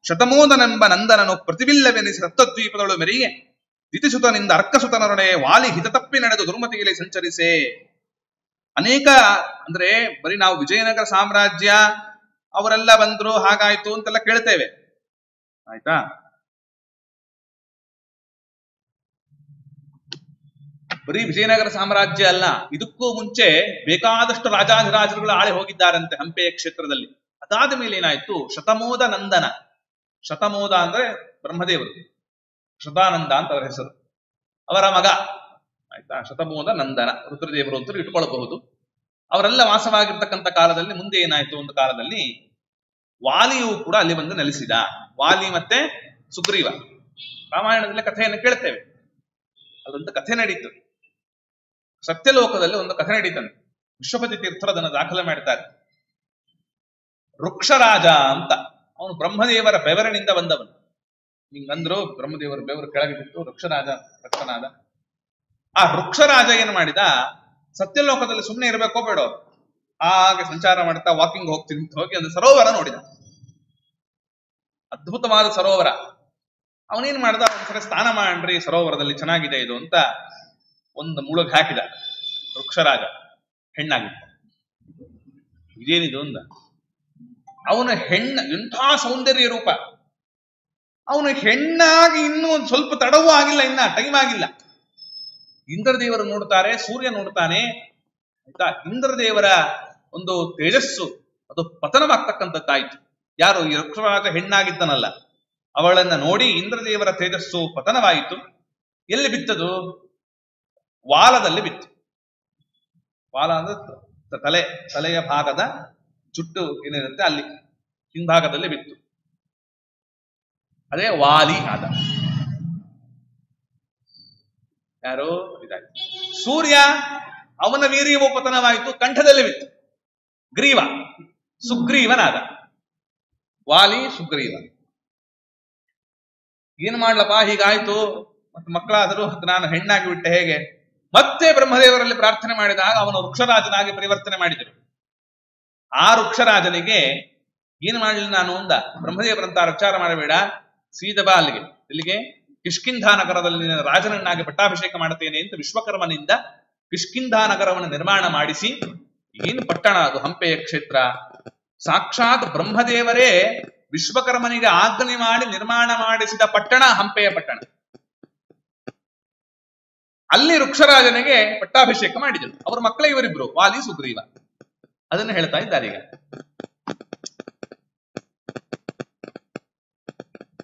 ಶತಮೋದನೆಂಬ ನಂದನನು ಪ್ರತಿಬಿಲ್ಲವೆನಿಸಿ ಸಪ್ತದ್ವೀಪದಳು ಮೆರಿಗೆ ದಿತಿಸುತನಿಂದ ಅರ್ಕಸುತನರೊಡೆ ವಾಲಿ ಹಿತ ತಪ್ಪಿ ನಡೆದು ದುರ್ಮತಿಯಲ್ಲಿ ಸಂಚರಿಸೆ. ಅನೇಕ ಅಂದ್ರೆ ಬರೀ ನಾವು ವಿಜಯನಗರ ಸಾಮ್ರಾಜ್ಯ ಅವರೆಲ್ಲ ಬಂದ್ರು ಹಾಗಾಯ್ತು ಅಂತೆಲ್ಲ ಕೇಳ್ತೇವೆ, ಆಯ್ತಾ? ಬರೀ ವಿಜಯನಗರ ಸಾಮ್ರಾಜ್ಯ ಅಲ್ಲ, ಇದಕ್ಕೂ ಮುಂಚೆ ಬೇಕಾದಷ್ಟು ರಾಜಾಧಿರಾಜರುಗಳು ಆಳೆ ಹೋಗಿದ್ದಾರಂತೆ ಹಂಪೆಯ ಕ್ಷೇತ್ರದಲ್ಲಿ. ಅದಾದ ಮೇಲೆ ಏನಾಯ್ತು? ಶತಮೋದ ನಂದನ. ಶತಮೋದ ಅಂದ್ರೆ ಬ್ರಹ್ಮದೇವರು, ಶತಾನಂದ ಅಂತ ಅವರ ಹೆಸರು, ಅವರ ಮಗ, ಆಯ್ತಾ? ಶತಮೋದ ನಂದನ ರುದ್ರದೇವರು ಅಂತ ಇಟ್ಕೊಳ್ಬಹುದು. ಅವರೆಲ್ಲ ವಾಸವಾಗಿರ್ತಕ್ಕಂಥ ಕಾಲದಲ್ಲಿ ಮುಂದೆ ಏನಾಯ್ತು? ಒಂದು ಕಾಲದಲ್ಲಿ ವಾಲಿಯು ಕೂಡ ಅಲ್ಲಿ ಬಂದು ನೆಲೆಸಿದ. ವಾಲಿ ಮತ್ತೆ ಸುಗ್ರೀವ, ರಾಮಾಯಣದಲ್ಲಿ ಕಥೆಯನ್ನು ಕೇಳ್ತೇವೆ. ಅದೊಂದು ಕಥೆ ನಡೀತು. ಸತ್ಯಲೋಕದಲ್ಲಿ ಒಂದು ಕಥೆ ನಡೀತಂತೆ. ವಿಶ್ವಪತಿ ತೀರ್ಥರು ಅದನ್ನು ದಾಖಲೆ ಮಾಡ್ತಾರೆ. ವೃಕ್ಷರಾಜ ಅಂತ, ಅವನು ಬ್ರಹ್ಮದೇವರ ಬೆವರಿನಿಂದ ಬಂದವನು. ಹಿಂಗಂದ್ರು ಬ್ರಹ್ಮದೇವರ ಬೆವರು ಕೆಳಗೆ ಬಿಟ್ಟು ವೃಕ್ಷರಾಜ ರಕ್ಷನಾದ. ಆ ವೃಕ್ಷರಾಜ ಏನು ಮಾಡಿದ? ಸತ್ಯಲೋಕದಲ್ಲಿ ಸುಮ್ಮನೆ ಇರಬೇಕೋ ಬೇಡೋ, ಹಾಗೆ ಸಂಚಾರ ಮಾಡ್ತಾ ವಾಕಿಂಗ್ ಹೋಗ್ತೀನಿ ಹೋಗಿ ಒಂದು ಸರೋವರ ನೋಡಿದ, ಅದ್ಭುತವಾದ ಸರೋವರ. ಅವನೇನ್ ಮಾಡ್ದ? ಒಂದ್ಸರಿ ಸ್ನಾನ ಮಾಡ್ರಿ ಸರೋವರದಲ್ಲಿ, ಚೆನ್ನಾಗಿದೆ ಇದು ಅಂತ ಒಂದು ಮುಳುಗ್ ಹಾಕಿದ. ವೃಕ್ಷರಾಜ ಹೆಣ್ಣಾಗಿದ್ದ. ಇದೇನಿದು ಅಂದ. ಅವನ ಎಂಥ ಸೌಂದರ್ಯ ರೂಪ. ಅವನು ಹೆಣ್ಣಾಗಿ ಇನ್ನೂ ಒಂದು ಸ್ವಲ್ಪ ತಡವೂ ಆಗಿಲ್ಲ, ಇನ್ನ ಟೈಮ್ ಆಗಿಲ್ಲ. ಇಂದ್ರದೇವರು ನೋಡ್ತಾರೆ, ಸೂರ್ಯ ನೋಡ್ತಾನೆ, ಆಯ್ತಾ? ಇಂದ್ರದೇವರ ಒಂದು ತೇಜಸ್ಸು ಅದು ಪತನವಾಗ್ತಕ್ಕಂಥದ್ದಾಯ್ತು. ಯಾರು? ಈ ವೃಕ್ಷರಾಜ ಹೆಣ್ಣಾಗಿದ್ದನಲ್ಲ, ಅವಳನ್ನ ನೋಡಿ ಇಂದ್ರದೇವರ ತೇಜಸ್ಸು ಪತನವಾಯಿತು. ಎಲ್ಲಿ ಬಿತ್ತದು? ವಾಲದಲ್ಲಿ ಬಿತ್ತು. ವಾಲ ಅಂದ್ರೆ ತಲೆಯ ಭಾಗದ ಜುಟ್ಟು ಏನಿರುತ್ತೆ ಅಲ್ಲಿ ಹಿಂಭಾಗದಲ್ಲಿ ಬಿತ್ತು. ಅದೇ ವಾಲಿ ಆದ. ಯಾರು? ಇದಾಯ್ತು. ಸೂರ್ಯ, ಅವನ ವೀರ್ಯವೂ ಪತನವಾಯಿತು, ಕಂಠದಲ್ಲಿ ಬಿತ್ತು. ಗ್ರೀವ, ಸುಗ್ರೀವನಾದ. ವಾಲಿ ಸುಗ್ರೀವ. ಏನ್ ಮಾಡ್ಲಪ್ಪ, ಹೀಗಾಯ್ತು, ಮತ್ತೆ ಮಕ್ಕಳಾದರೂ ನಾನು ಹೆಣ್ಣಾಗಿ ಬಿಟ್ಟೆ ಹೇಗೆ? ಮತ್ತೆ ಬ್ರಹ್ಮದೇವರಲ್ಲಿ ಪ್ರಾರ್ಥನೆ ಮಾಡಿದಾಗ ಅವನು ವೃಕ್ಷರಾಜನಾಗಿ ಪರಿವರ್ತನೆ ಮಾಡಿದರು. ಆ ವೃಕ್ಷರಾಜನಿಗೆ ಏನ್ ಮಾಡಲಿ ನಾನು ಅಂದ. ಬ್ರಹ್ಮದೇವರಂತ ವಿಚಾರ ಮಾಡಬೇಡ, ಸೀದಾ ಬಾ ಅಲ್ಲಿಗೆ. ಇಲ್ಲಿಗೆ ಕಿಷ್ಕಿಂಧಾ ನಗರದಲ್ಲಿ ರಾಜನನ್ನಾಗಿ ಪಟ್ಟಾಭಿಷೇಕ ಮಾಡುತ್ತೇನೆ ಅಂತ ವಿಶ್ವಕರ್ಮನಿಂದ ಕಿಷ್ಕಿಂಧಾ ನಗರವನ್ನು ನಿರ್ಮಾಣ ಮಾಡಿಸಿ, ಏನು ಪಟ್ಟಣ ಅದು ಹಂಪೆಯ ಕ್ಷೇತ್ರ. ಸಾಕ್ಷಾತ್ ಬ್ರಹ್ಮದೇವರೇ ವಿಶ್ವಕರ್ಮನಿಗೆ ಆಜ್ಞೆ ಮಾಡಿ ನಿರ್ಮಾಣ ಮಾಡಿಸಿದ ಪಟ್ಟಣ ಹಂಪೆಯ ಪಟ್ಟಣ. ಅಲ್ಲಿ ವೃಕ್ಷರಾಜನಿಗೆ ಪಟ್ಟಾಭಿಷೇಕ ಮಾಡಿದರು. ಅವರ ಮಕ್ಕಳೇ ಇವರಿಬ್ರು, ವಾಲಿ ಸುಗ್ರೀವ. ಅದನ್ನು ಹೇಳ್ತಾ ಇದ್ದಾರೆ ಈಗ.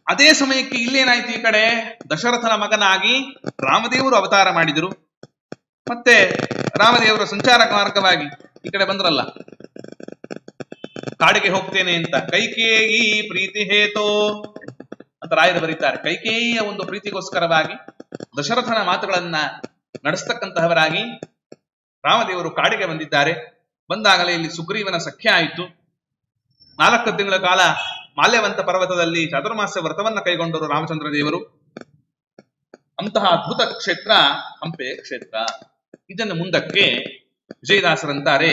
ಅದೇ ಸಮಯಕ್ಕೆ ಇಲ್ಲೇನಾಯ್ತು? ಈ ಕಡೆ ದಶರಥನ ಮಗನಾಗಿ ರಾಮದೇವರು ಅವತಾರ ಮಾಡಿದರು. ಮತ್ತೆ ರಾಮದೇವರ ಸಂಚಾರ ಮಾರ್ಗವಾಗಿ ಈ ಕಡೆ ಬಂದ್ರಲ್ಲ, ಕಾಡಿಗೆ ಹೋಗ್ತೇನೆ ಅಂತ. ಕೈಕೇಯಿ ಪ್ರೀತಿ ಹೇತೋ ಅಂತ ರಾಯರು ಬರೀತಾರೆ. ಕೈಕೇಯಿಯ ಒಂದು ಪ್ರೀತಿಗೋಸ್ಕರವಾಗಿ ದಶರಥನ ಮಾತುಗಳನ್ನ ನಡೆಸ್ತಕ್ಕಂತಹವರಾಗಿ ರಾಮದೇವರು ಕಾಡಿಗೆ ಬಂದಿದ್ದಾರೆ. ಬಂದಾಗಲೇ ಇಲ್ಲಿ ಸುಗ್ರೀವನ ಸಖ್ಯ ಆಯಿತು. 4 ತಿಂಗಳ ಕಾಲ ಮಾಲ್ಯವಂತ ಪರ್ವತದಲ್ಲಿ ಚಾತುರ್ಮಾಸ್ಯ ವ್ರತವನ್ನ ಕೈಗೊಂಡರು ರಾಮಚಂದ್ರ ದೇವರು. ಅಂತಹ ಅದ್ಭುತ ಕ್ಷೇತ್ರ ಹಂಪೆ ಕ್ಷೇತ್ರ. ಇದನ್ನು ಮುಂದಕ್ಕೆ ವಿಜಯದಾಸರಂತಾರೆ,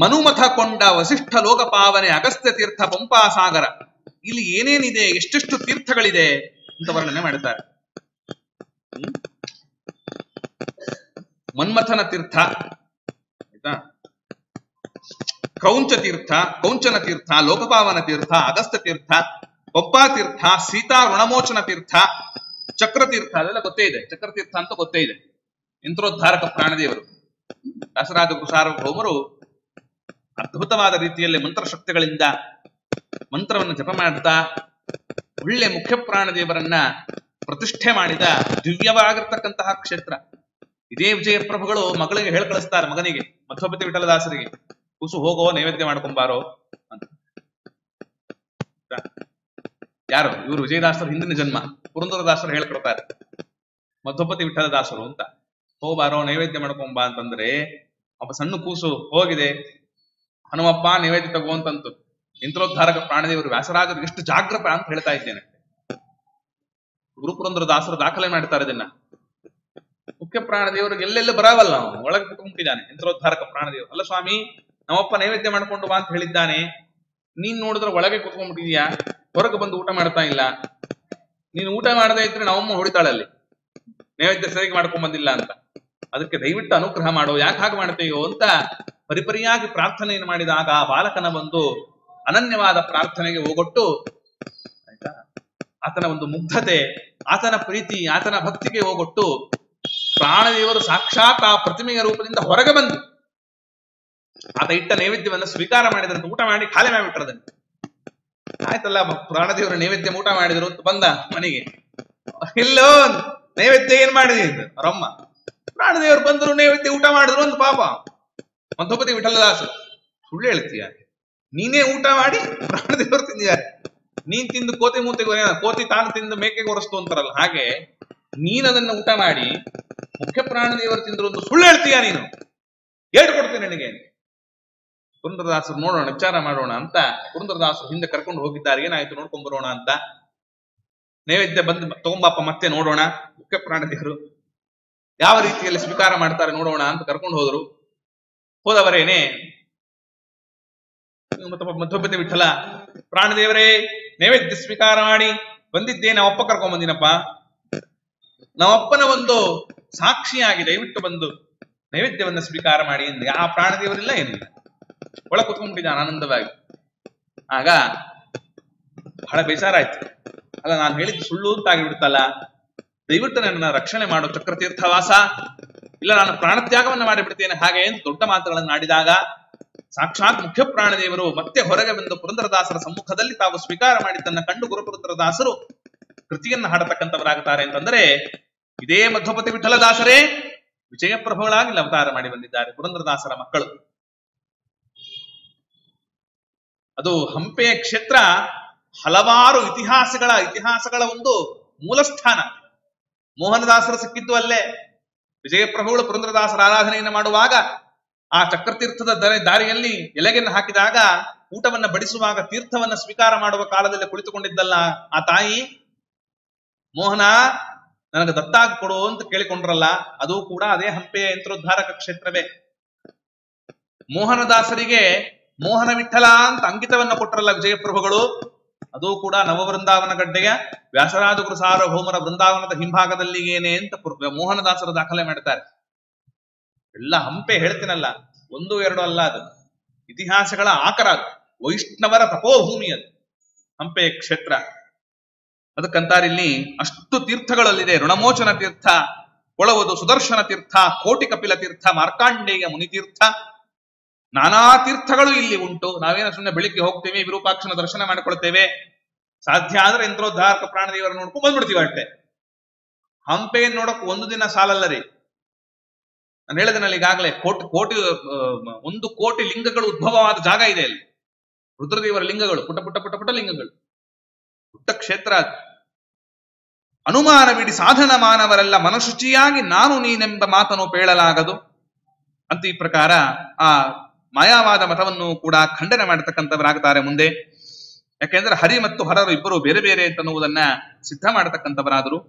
ಮನುಮಥ ಕೊಂಡ ವಸಿಷ್ಠ ಲೋಕಪಾವನೆ ಅಗಸ್ತ್ಯ ತೀರ್ಥ ಪಂಪಾಸಾಗರ. ಇಲ್ಲಿ ಏನೇನಿದೆ, ಎಷ್ಟೆಷ್ಟು ತೀರ್ಥಗಳಿದೆ ಅಂತ ವರ್ಣನೆ ಮಾಡುತ್ತಾರೆ. ಮನ್ಮಥನ ತೀರ್ಥ, ಆಯ್ತಾ, ಕೌಂಚನ ತೀರ್ಥ, ಲೋಕಪಾವನ ತೀರ್ಥ, ಅಗಸ್ತ್ಯ ತೀರ್ಥ, ಪಂಪಾ ತೀರ್ಥ, ಸೀತಾ ಋಣಮೋಚನ ತೀರ್ಥ, ಚಕ್ರತೀರ್ಥ, ಅದೆಲ್ಲ ಗೊತ್ತೇ ಇದೆ. ಚಕ್ರತೀರ್ಥ ಅಂತ ಗೊತ್ತೇ ಇದೆ. ಯಂತ್ರೋದ್ಧಾರಕ ಪ್ರಾಣದೇವರು ದಾಸರಾಜ ಸಾರ್ವಭೌಮರು ಅದ್ಭುತವಾದ ರೀತಿಯಲ್ಲಿ ಮಂತ್ರಶಕ್ತಿಗಳಿಂದ ಮಂತ್ರವನ್ನು ಜಪ ಮಾಡ್ತಾ ಒಳ್ಳೆ ಮುಖ್ಯ ಪ್ರಾಣದೇವರನ್ನ ಪ್ರತಿಷ್ಠೆ ಮಾಡಿದ ದಿವ್ಯವಾಗಿರ್ತಕ್ಕಂತಹ ಕ್ಷೇತ್ರ. ಇದೇ ವಿಜಯಪ್ರಭುಗಳು ಮಗಳಿಗೆ ಹೇಳಿ ಕಳಿಸ್ತಾರೆ, ಮಗನಿಗೆ, ಮಧ್ವಪತಿ ವಿಠಲದಾಸರಿಗೆ, ಕೂಸು ಹೋಗೋ ನೈವೇದ್ಯ ಮಾಡ್ಕೊಂಬಾರೋ ಅಂತ. ಯಾರು ಇವರು? ವಿಜಯದಾಸರ ಹಿಂದಿನ ಜನ್ಮ ಪುರಂದರದಾಸರು ಹೇಳ್ಕೊಡ್ತಾರೆ, ಮಧ್ವಪತಿ ವಿಠಲದಾಸರು ಅಂತ. ಹೋಗ್ಬಾರೋ ನೈವೇದ್ಯ ಮಾಡ್ಕೊಂಬಾ ಅಂತಂದ್ರೆ ಅಪ್ಪ ಸಣ್ಣ ಕೂಸು ಹೋಗಿದೆ, ಹನುಮಪ್ಪ ನೈವೇದ್ಯ ತಗೋ ಅಂತಂತು. ಯಂತ್ರೋದ್ಧಾರಕ ಪ್ರಾಣದೇವರು ವ್ಯಾಸರಾಜರು ಎಷ್ಟು ಜಾಗೃತ ಅಂತ ಹೇಳ್ತಾ ಇದ್ದೇನೆ. ಗುರುಪುರಂದರದಾಸರು ದಾಖಲೆ ಮಾಡ್ತಾರೆ ಇದನ್ನ. ಮುಖ್ಯ ಪ್ರಾಣದೇವರಿಗೆ ಎಲ್ಲೆಲ್ಲ ಬರಾವಲ್ಲ, ಅವನು ಒಳಗೆ ಕುತ್ಕೊಂಡಿದ್ದಾನೆ ಯಂತ್ರೋದ್ಧಾರಕ ಪ್ರಾಣದೇವರು. ಅಲ್ಲ ಸ್ವಾಮಿ, ನಮ್ಮಪ್ಪ ನೈವೇದ್ಯ ಮಾಡ್ಕೊಂಡು ಬಾ ಅಂತ ಹೇಳಿದ್ದಾನೆ, ನೀನ್ ನೋಡಿದ್ರೆ ಒಳಗೆ ಕುತ್ಕೊಂಡ್ಬಿಟ್ಟಿದ್ಯಾ, ಹೊರಗೆ ಬಂದು ಊಟ ಮಾಡ್ತಾ ಇಲ್ಲ. ನೀನು ಊಟ ಮಾಡದೇ ಇದ್ರೆ ನಮ್ಮಮ್ಮ ಹೊಡಿತಾಳಲ್ಲಿ, ನೈವೇದ್ಯ ಸರಿಯಾಗಿ ಮಾಡ್ಕೊಂಡ್ ಬಂದಿಲ್ಲ ಅಂತ. ಅದಕ್ಕೆ ದಯವಿಟ್ಟು ಅನುಗ್ರಹ ಮಾಡೋ, ಯಾಕೆ ಹಾಗೆ ಮಾಡ್ತೇಯೋ ಅಂತ ಪರಿಪರಿಯಾಗಿ ಪ್ರಾರ್ಥನೆಯನ್ನು ಮಾಡಿದಾಗ ಆ ಬಾಲಕನ ಒಂದು ಅನನ್ಯವಾದ ಪ್ರಾರ್ಥನೆಗೆ ಹೋಗೊಟ್ಟು, ಆಯ್ತಾ, ಆತನ ಒಂದು ಮುಗ್ಧತೆ, ಆತನ ಪ್ರೀತಿ, ಆತನ ಭಕ್ತಿಗೆ ಹೋಗೊಟ್ಟು ಪ್ರಾಣದೇವರು ಸಾಕ್ಷಾತ್ ಆ ಪ್ರತಿಮೆಯ ರೂಪದಿಂದ ಹೊರಗೆ ಬಂದು ಆತ ಇಟ್ಟ ನೈವೇದ್ಯವನ್ನು ಸ್ವೀಕಾರ ಮಾಡಿದ್ರಂತ. ಊಟ ಮಾಡಿ ಖಾಲಿ ಮಾಡಿಬಿಟ್ರದನ್ನು. ಆಯ್ತಲ್ಲ, ಪ್ರಾಣದೇವರು ನೈವೇದ್ಯ ಊಟ ಮಾಡಿದ್ರು ಅಂತ ಬಂದ ಮನೆಗೆ. ಇಲ್ಲೋ ನೈವೇದ್ಯ ಏನ್ ಮಾಡಿದೆ ಅವರಮ್ಮ. ಪ್ರಾಣದೇವರು ಬಂದರು, ನೈವೇದ್ಯ ಊಟ ಮಾಡಿದ್ರು ಅಂತ. ಪಾಪ ಮಧ್ವಪತಿ ವಿಠಲದಾಸರು, ಸುಳ್ಳು ಹೇಳ್ತೀಯ, ನೀನೇ ಊಟ ಮಾಡಿ ಪ್ರಾಣದೇವರು ತಿಂದಿದ್ದಾರೆ. ನೀನ್ ತಿಂದು ಕೋತಿ ಮೂತಿಗೆ, ಕೋತಿ ತಾನು ತಿಂದು ಮೇಕೆಗೆ ಒರೆಸ್ತು ಅಂತಾರಲ್ಲ, ಹಾಗೆ ನೀನದನ್ನ ಊಟ ಮಾಡಿ ಮುಖ್ಯ ಪ್ರಾಣದೇವರು ತಿಂದ್ರು ಅಂತ ಸುಳ್ಳು ಹೇಳ್ತೀಯ ನೀನು, ಹೇಳ್ಕೊಡ್ತೀನಿ ನನಗೆ. ಪುರಂದರದಾಸರು ನೋಡೋಣ, ವಿಚಾರ ಮಾಡೋಣ ಅಂತ ಪುರಂದರದಾಸರು ಹಿಂದೆ ಕರ್ಕೊಂಡು ಹೋಗಿದ್ದಾರೆ. ಏನಾಯ್ತು ನೋಡ್ಕೊಂಡ್ ಬರೋಣ ಅಂತ. ನೈವೇದ್ಯ ಬಂದು ತಗೊಂಬಪ್ಪ ಮತ್ತೆ ನೋಡೋಣ, ಮುಖ್ಯ ಪ್ರಾಣದೇವರು ಯಾವ ರೀತಿಯಲ್ಲಿ ಸ್ವೀಕಾರ ಮಾಡ್ತಾರೆ ನೋಡೋಣ ಅಂತ ಕರ್ಕೊಂಡು ಹೋದ್ರು. ಹೋದವರೇನೆ ಮಧ್ವಪತಿ ವಿಠಲ, ಪ್ರಾಣದೇವರೇ ನೈವೇದ್ಯ ಸ್ವೀಕಾರ ಮಾಡಿ ಬಂದಿದ್ದೆ, ನಾವಪ್ಪ ಕರ್ಕೊಂಡ್ ಬಂದಿನಪ್ಪ, ನಾವಪ್ಪನ ಒಂದು ಸಾಕ್ಷಿಯಾಗಿ ದಯವಿಟ್ಟು ಬಂದು ನೈವೇದ್ಯವನ್ನ ಸ್ವೀಕಾರ ಮಾಡಿ ಅಂದ್ರೆ ಆ ಪ್ರಾಣದೇವರಿಲ್ಲ, ಏನಿಲ್ಲ, ಒಳ ಕುತ್ಕೊಂಡ್ಬಿಟ್ಟಿದ್ದಾನೆ ಆನಂದವಾಗಿ. ಆಗ ಬಹಳ ಬೇಜಾರಾಯ್ತು. ಅಲ್ಲ, ನಾನು ಹೇಳಿದ್ದು ಸುಳ್ಳು ಅಂತ ಆಗಿಬಿಡ್ತಲ್ಲ, ದಯವಿಟ್ಟು ನನ್ನ ರಕ್ಷಣೆ ಮಾಡು ಚಕ್ರತೀರ್ಥವಾಸ, ಇಲ್ಲ ನಾನು ಪ್ರಾಣತ್ಯಾಗವನ್ನ ಮಾಡಿಬಿಡ್ತೇನೆ ಹಾಗೆ ಅಂತ ದೊಡ್ಡ ಮಾತುಗಳನ್ನು ಆಡಿದಾಗ ಸಾಕ್ಷಾತ್ ಮುಖ್ಯ ಪ್ರಾಣದೇವರು ಮತ್ತೆ ಹೊರಗೆ ಬಂದು ಪುರಂದರದಾಸರ ಸಮ್ಮುಖದಲ್ಲಿ ತಾವು ಸ್ವೀಕಾರ ಮಾಡಿದ್ದನ್ನ ಕಂಡು ಗುರುಪುರಂದರದಾಸರು ಕೃತಿಯನ್ನ ಹಾಡತಕ್ಕಂಥವರಾಗುತ್ತಾರೆ. ಅಂತಂದ್ರೆ ಇದೇ ಮಧ್ವಪತಿ ವಿಠಲದಾಸರೇ ವಿಜಯಪ್ರಭುಗಳಾಗಿ ಅವತಾರ ಮಾಡಿ ಬಂದಿದ್ದಾರೆ, ಪುರಂದರದಾಸರ ಮಕ್ಕಳು. ಅದು ಹಂಪೆಯ ಕ್ಷೇತ್ರ ಹಲವಾರು ಇತಿಹಾಸಗಳ ಒಂದು ಮೂಲಸ್ಥಾನ. ಮೋಹನದಾಸರು ಸಿಕ್ಕಿದ್ದು ಅಲ್ಲೇ. ವಿಜಯಪ್ರಭುಗಳು ಪುರಂದರದಾಸರ ಆರಾಧನೆಯನ್ನು ಮಾಡುವಾಗ ಆ ಚಕ್ರತೀರ್ಥದ ದಾರಿಯಲ್ಲಿ ಎಲೆಗೆನ್ನು ಹಾಕಿದಾಗ ಊಟವನ್ನ ಬಡಿಸುವಾಗ ತೀರ್ಥವನ್ನ ಸ್ವೀಕಾರ ಮಾಡುವ ಕಾಲದಲ್ಲಿ ಕುಳಿತುಕೊಂಡಿದ್ದಲ್ಲ ಆ ತಾಯಿ, ಮೋಹನ ನನಗೆ ದತ್ತಾಗಿ ಕೊಡು ಅಂತ ಕೇಳಿಕೊಂಡ್ರಲ್ಲ, ಅದು ಕೂಡ ಅದೇ ಹಂಪೆಯ ಯಂತ್ರೋದ್ಧಾರಕ ಕ್ಷೇತ್ರವೇ. ಮೋಹನದಾಸರಿಗೆ ಮೋಹನ ವಿಠಲ ಅಂತ ಅಂಕಿತವನ್ನ ಕೊಟ್ಟರಲ್ಲ ವಿಜಯಪ್ರಭುಗಳು, ಅದು ಕೂಡ ನವವೃಂದಾವನ ಗಡ್ಡೆಯ ವ್ಯಾಸರಾಜ ಗುರು ಸಾರ್ವಭೌಮರ ವೃಂದಾವನದ ಹಿಂಭಾಗದಲ್ಲಿ ಏನೇ ಅಂತ ಮೋಹನದಾಸರು ದಾಖಲೆ ಮಾಡ್ತಾರೆ. ಎಲ್ಲ ಹಂಪೆ ಹೇಳ್ತೀನಲ್ಲ, 1-2 ಅಲ್ಲ, ಅದು ಇತಿಹಾಸಗಳ ಆಕರ, ಅದು ವೈಷ್ಣವರ ತಪೋಭೂಮಿ, ಅದು ಹಂಪೆ ಕ್ಷೇತ್ರ. ಅದಕ್ಕಂತಾರಿಲ್ಲಿ ಅಷ್ಟು ತೀರ್ಥಗಳಲ್ಲಿದೆ. ಋಣಮೋಚನ ತೀರ್ಥ, ಕೊಳವದು ಸುದರ್ಶನ ತೀರ್ಥ, ಕೋಟಿ ಕಪಿಲ ತೀರ್ಥ, ಮಾರ್ಕಾಂಡೇಯ ಮುನಿತೀರ್ಥ, ನಾನಾ ತೀರ್ಥಗಳು ಇಲ್ಲಿ ಉಂಟು. ನಾವೇನೋ ಸುಮ್ಮನೆ ಬೆಳಿಗ್ಗೆ ಹೋಗ್ತೇವೆ, ವಿರೂಪಾಕ್ಷನ ದರ್ಶನ ಮಾಡಿಕೊಳ್ತೇವೆ, ಸಾಧ್ಯ ಆದ್ರೆ ಯಂತ್ರೋದ್ಧಾರಕ ಪ್ರಾಣದೇವರ ನೋಡ್ಕೊಂಡು ಬಂದ್ಬಿಡ್ತೀವಿ ಅಷ್ಟೇ. ಹಂಪೆಯನ್ನು ನೋಡಕ್ 1 ದಿನ ಸಾಲಲ್ಲರಿ. ನಾನು ಹೇಳಿದನಲ್ಲಿ ಈಗಾಗಲೇ 1 ಕೋಟಿ ಲಿಂಗಗಳು ಉದ್ಭವವಾದ ಜಾಗ ಇದೆ ಅಲ್ಲಿ. ರುದ್ರದೇವರ ಲಿಂಗಗಳು, ಪುಟ ಲಿಂಗಗಳು. ಪುಟ್ಟ ಕ್ಷೇತ್ರ. ಅನುಮಾನವಿಡಿ ಸಾಧನ ಮಾನವರೆಲ್ಲ ಮನಶುಚಿಯಾಗಿ ನಾನು ನೀನೆಂಬ ಮಾತನ್ನು ಪೇಳಲಾಗದು ಅಂತ ಈ ಪ್ರಕಾರ ಆ ಮಾಯಾವಾದ ಮತವನ್ನು ಕೂಡ ಖಂಡನೆ ಮಾಡತಕ್ಕಂಥವರಾಗುತ್ತಾರೆ ಮುಂದೆ. ಯಾಕೆಂದ್ರೆ ಹರಿ ಮತ್ತು ಹರರು ಇಬ್ಬರು ಬೇರೆ ಬೇರೆ ಅಂತನ್ನುವುದನ್ನ ಸಿದ್ಧ ಮಾಡತಕ್ಕಂಥವರಾದರು.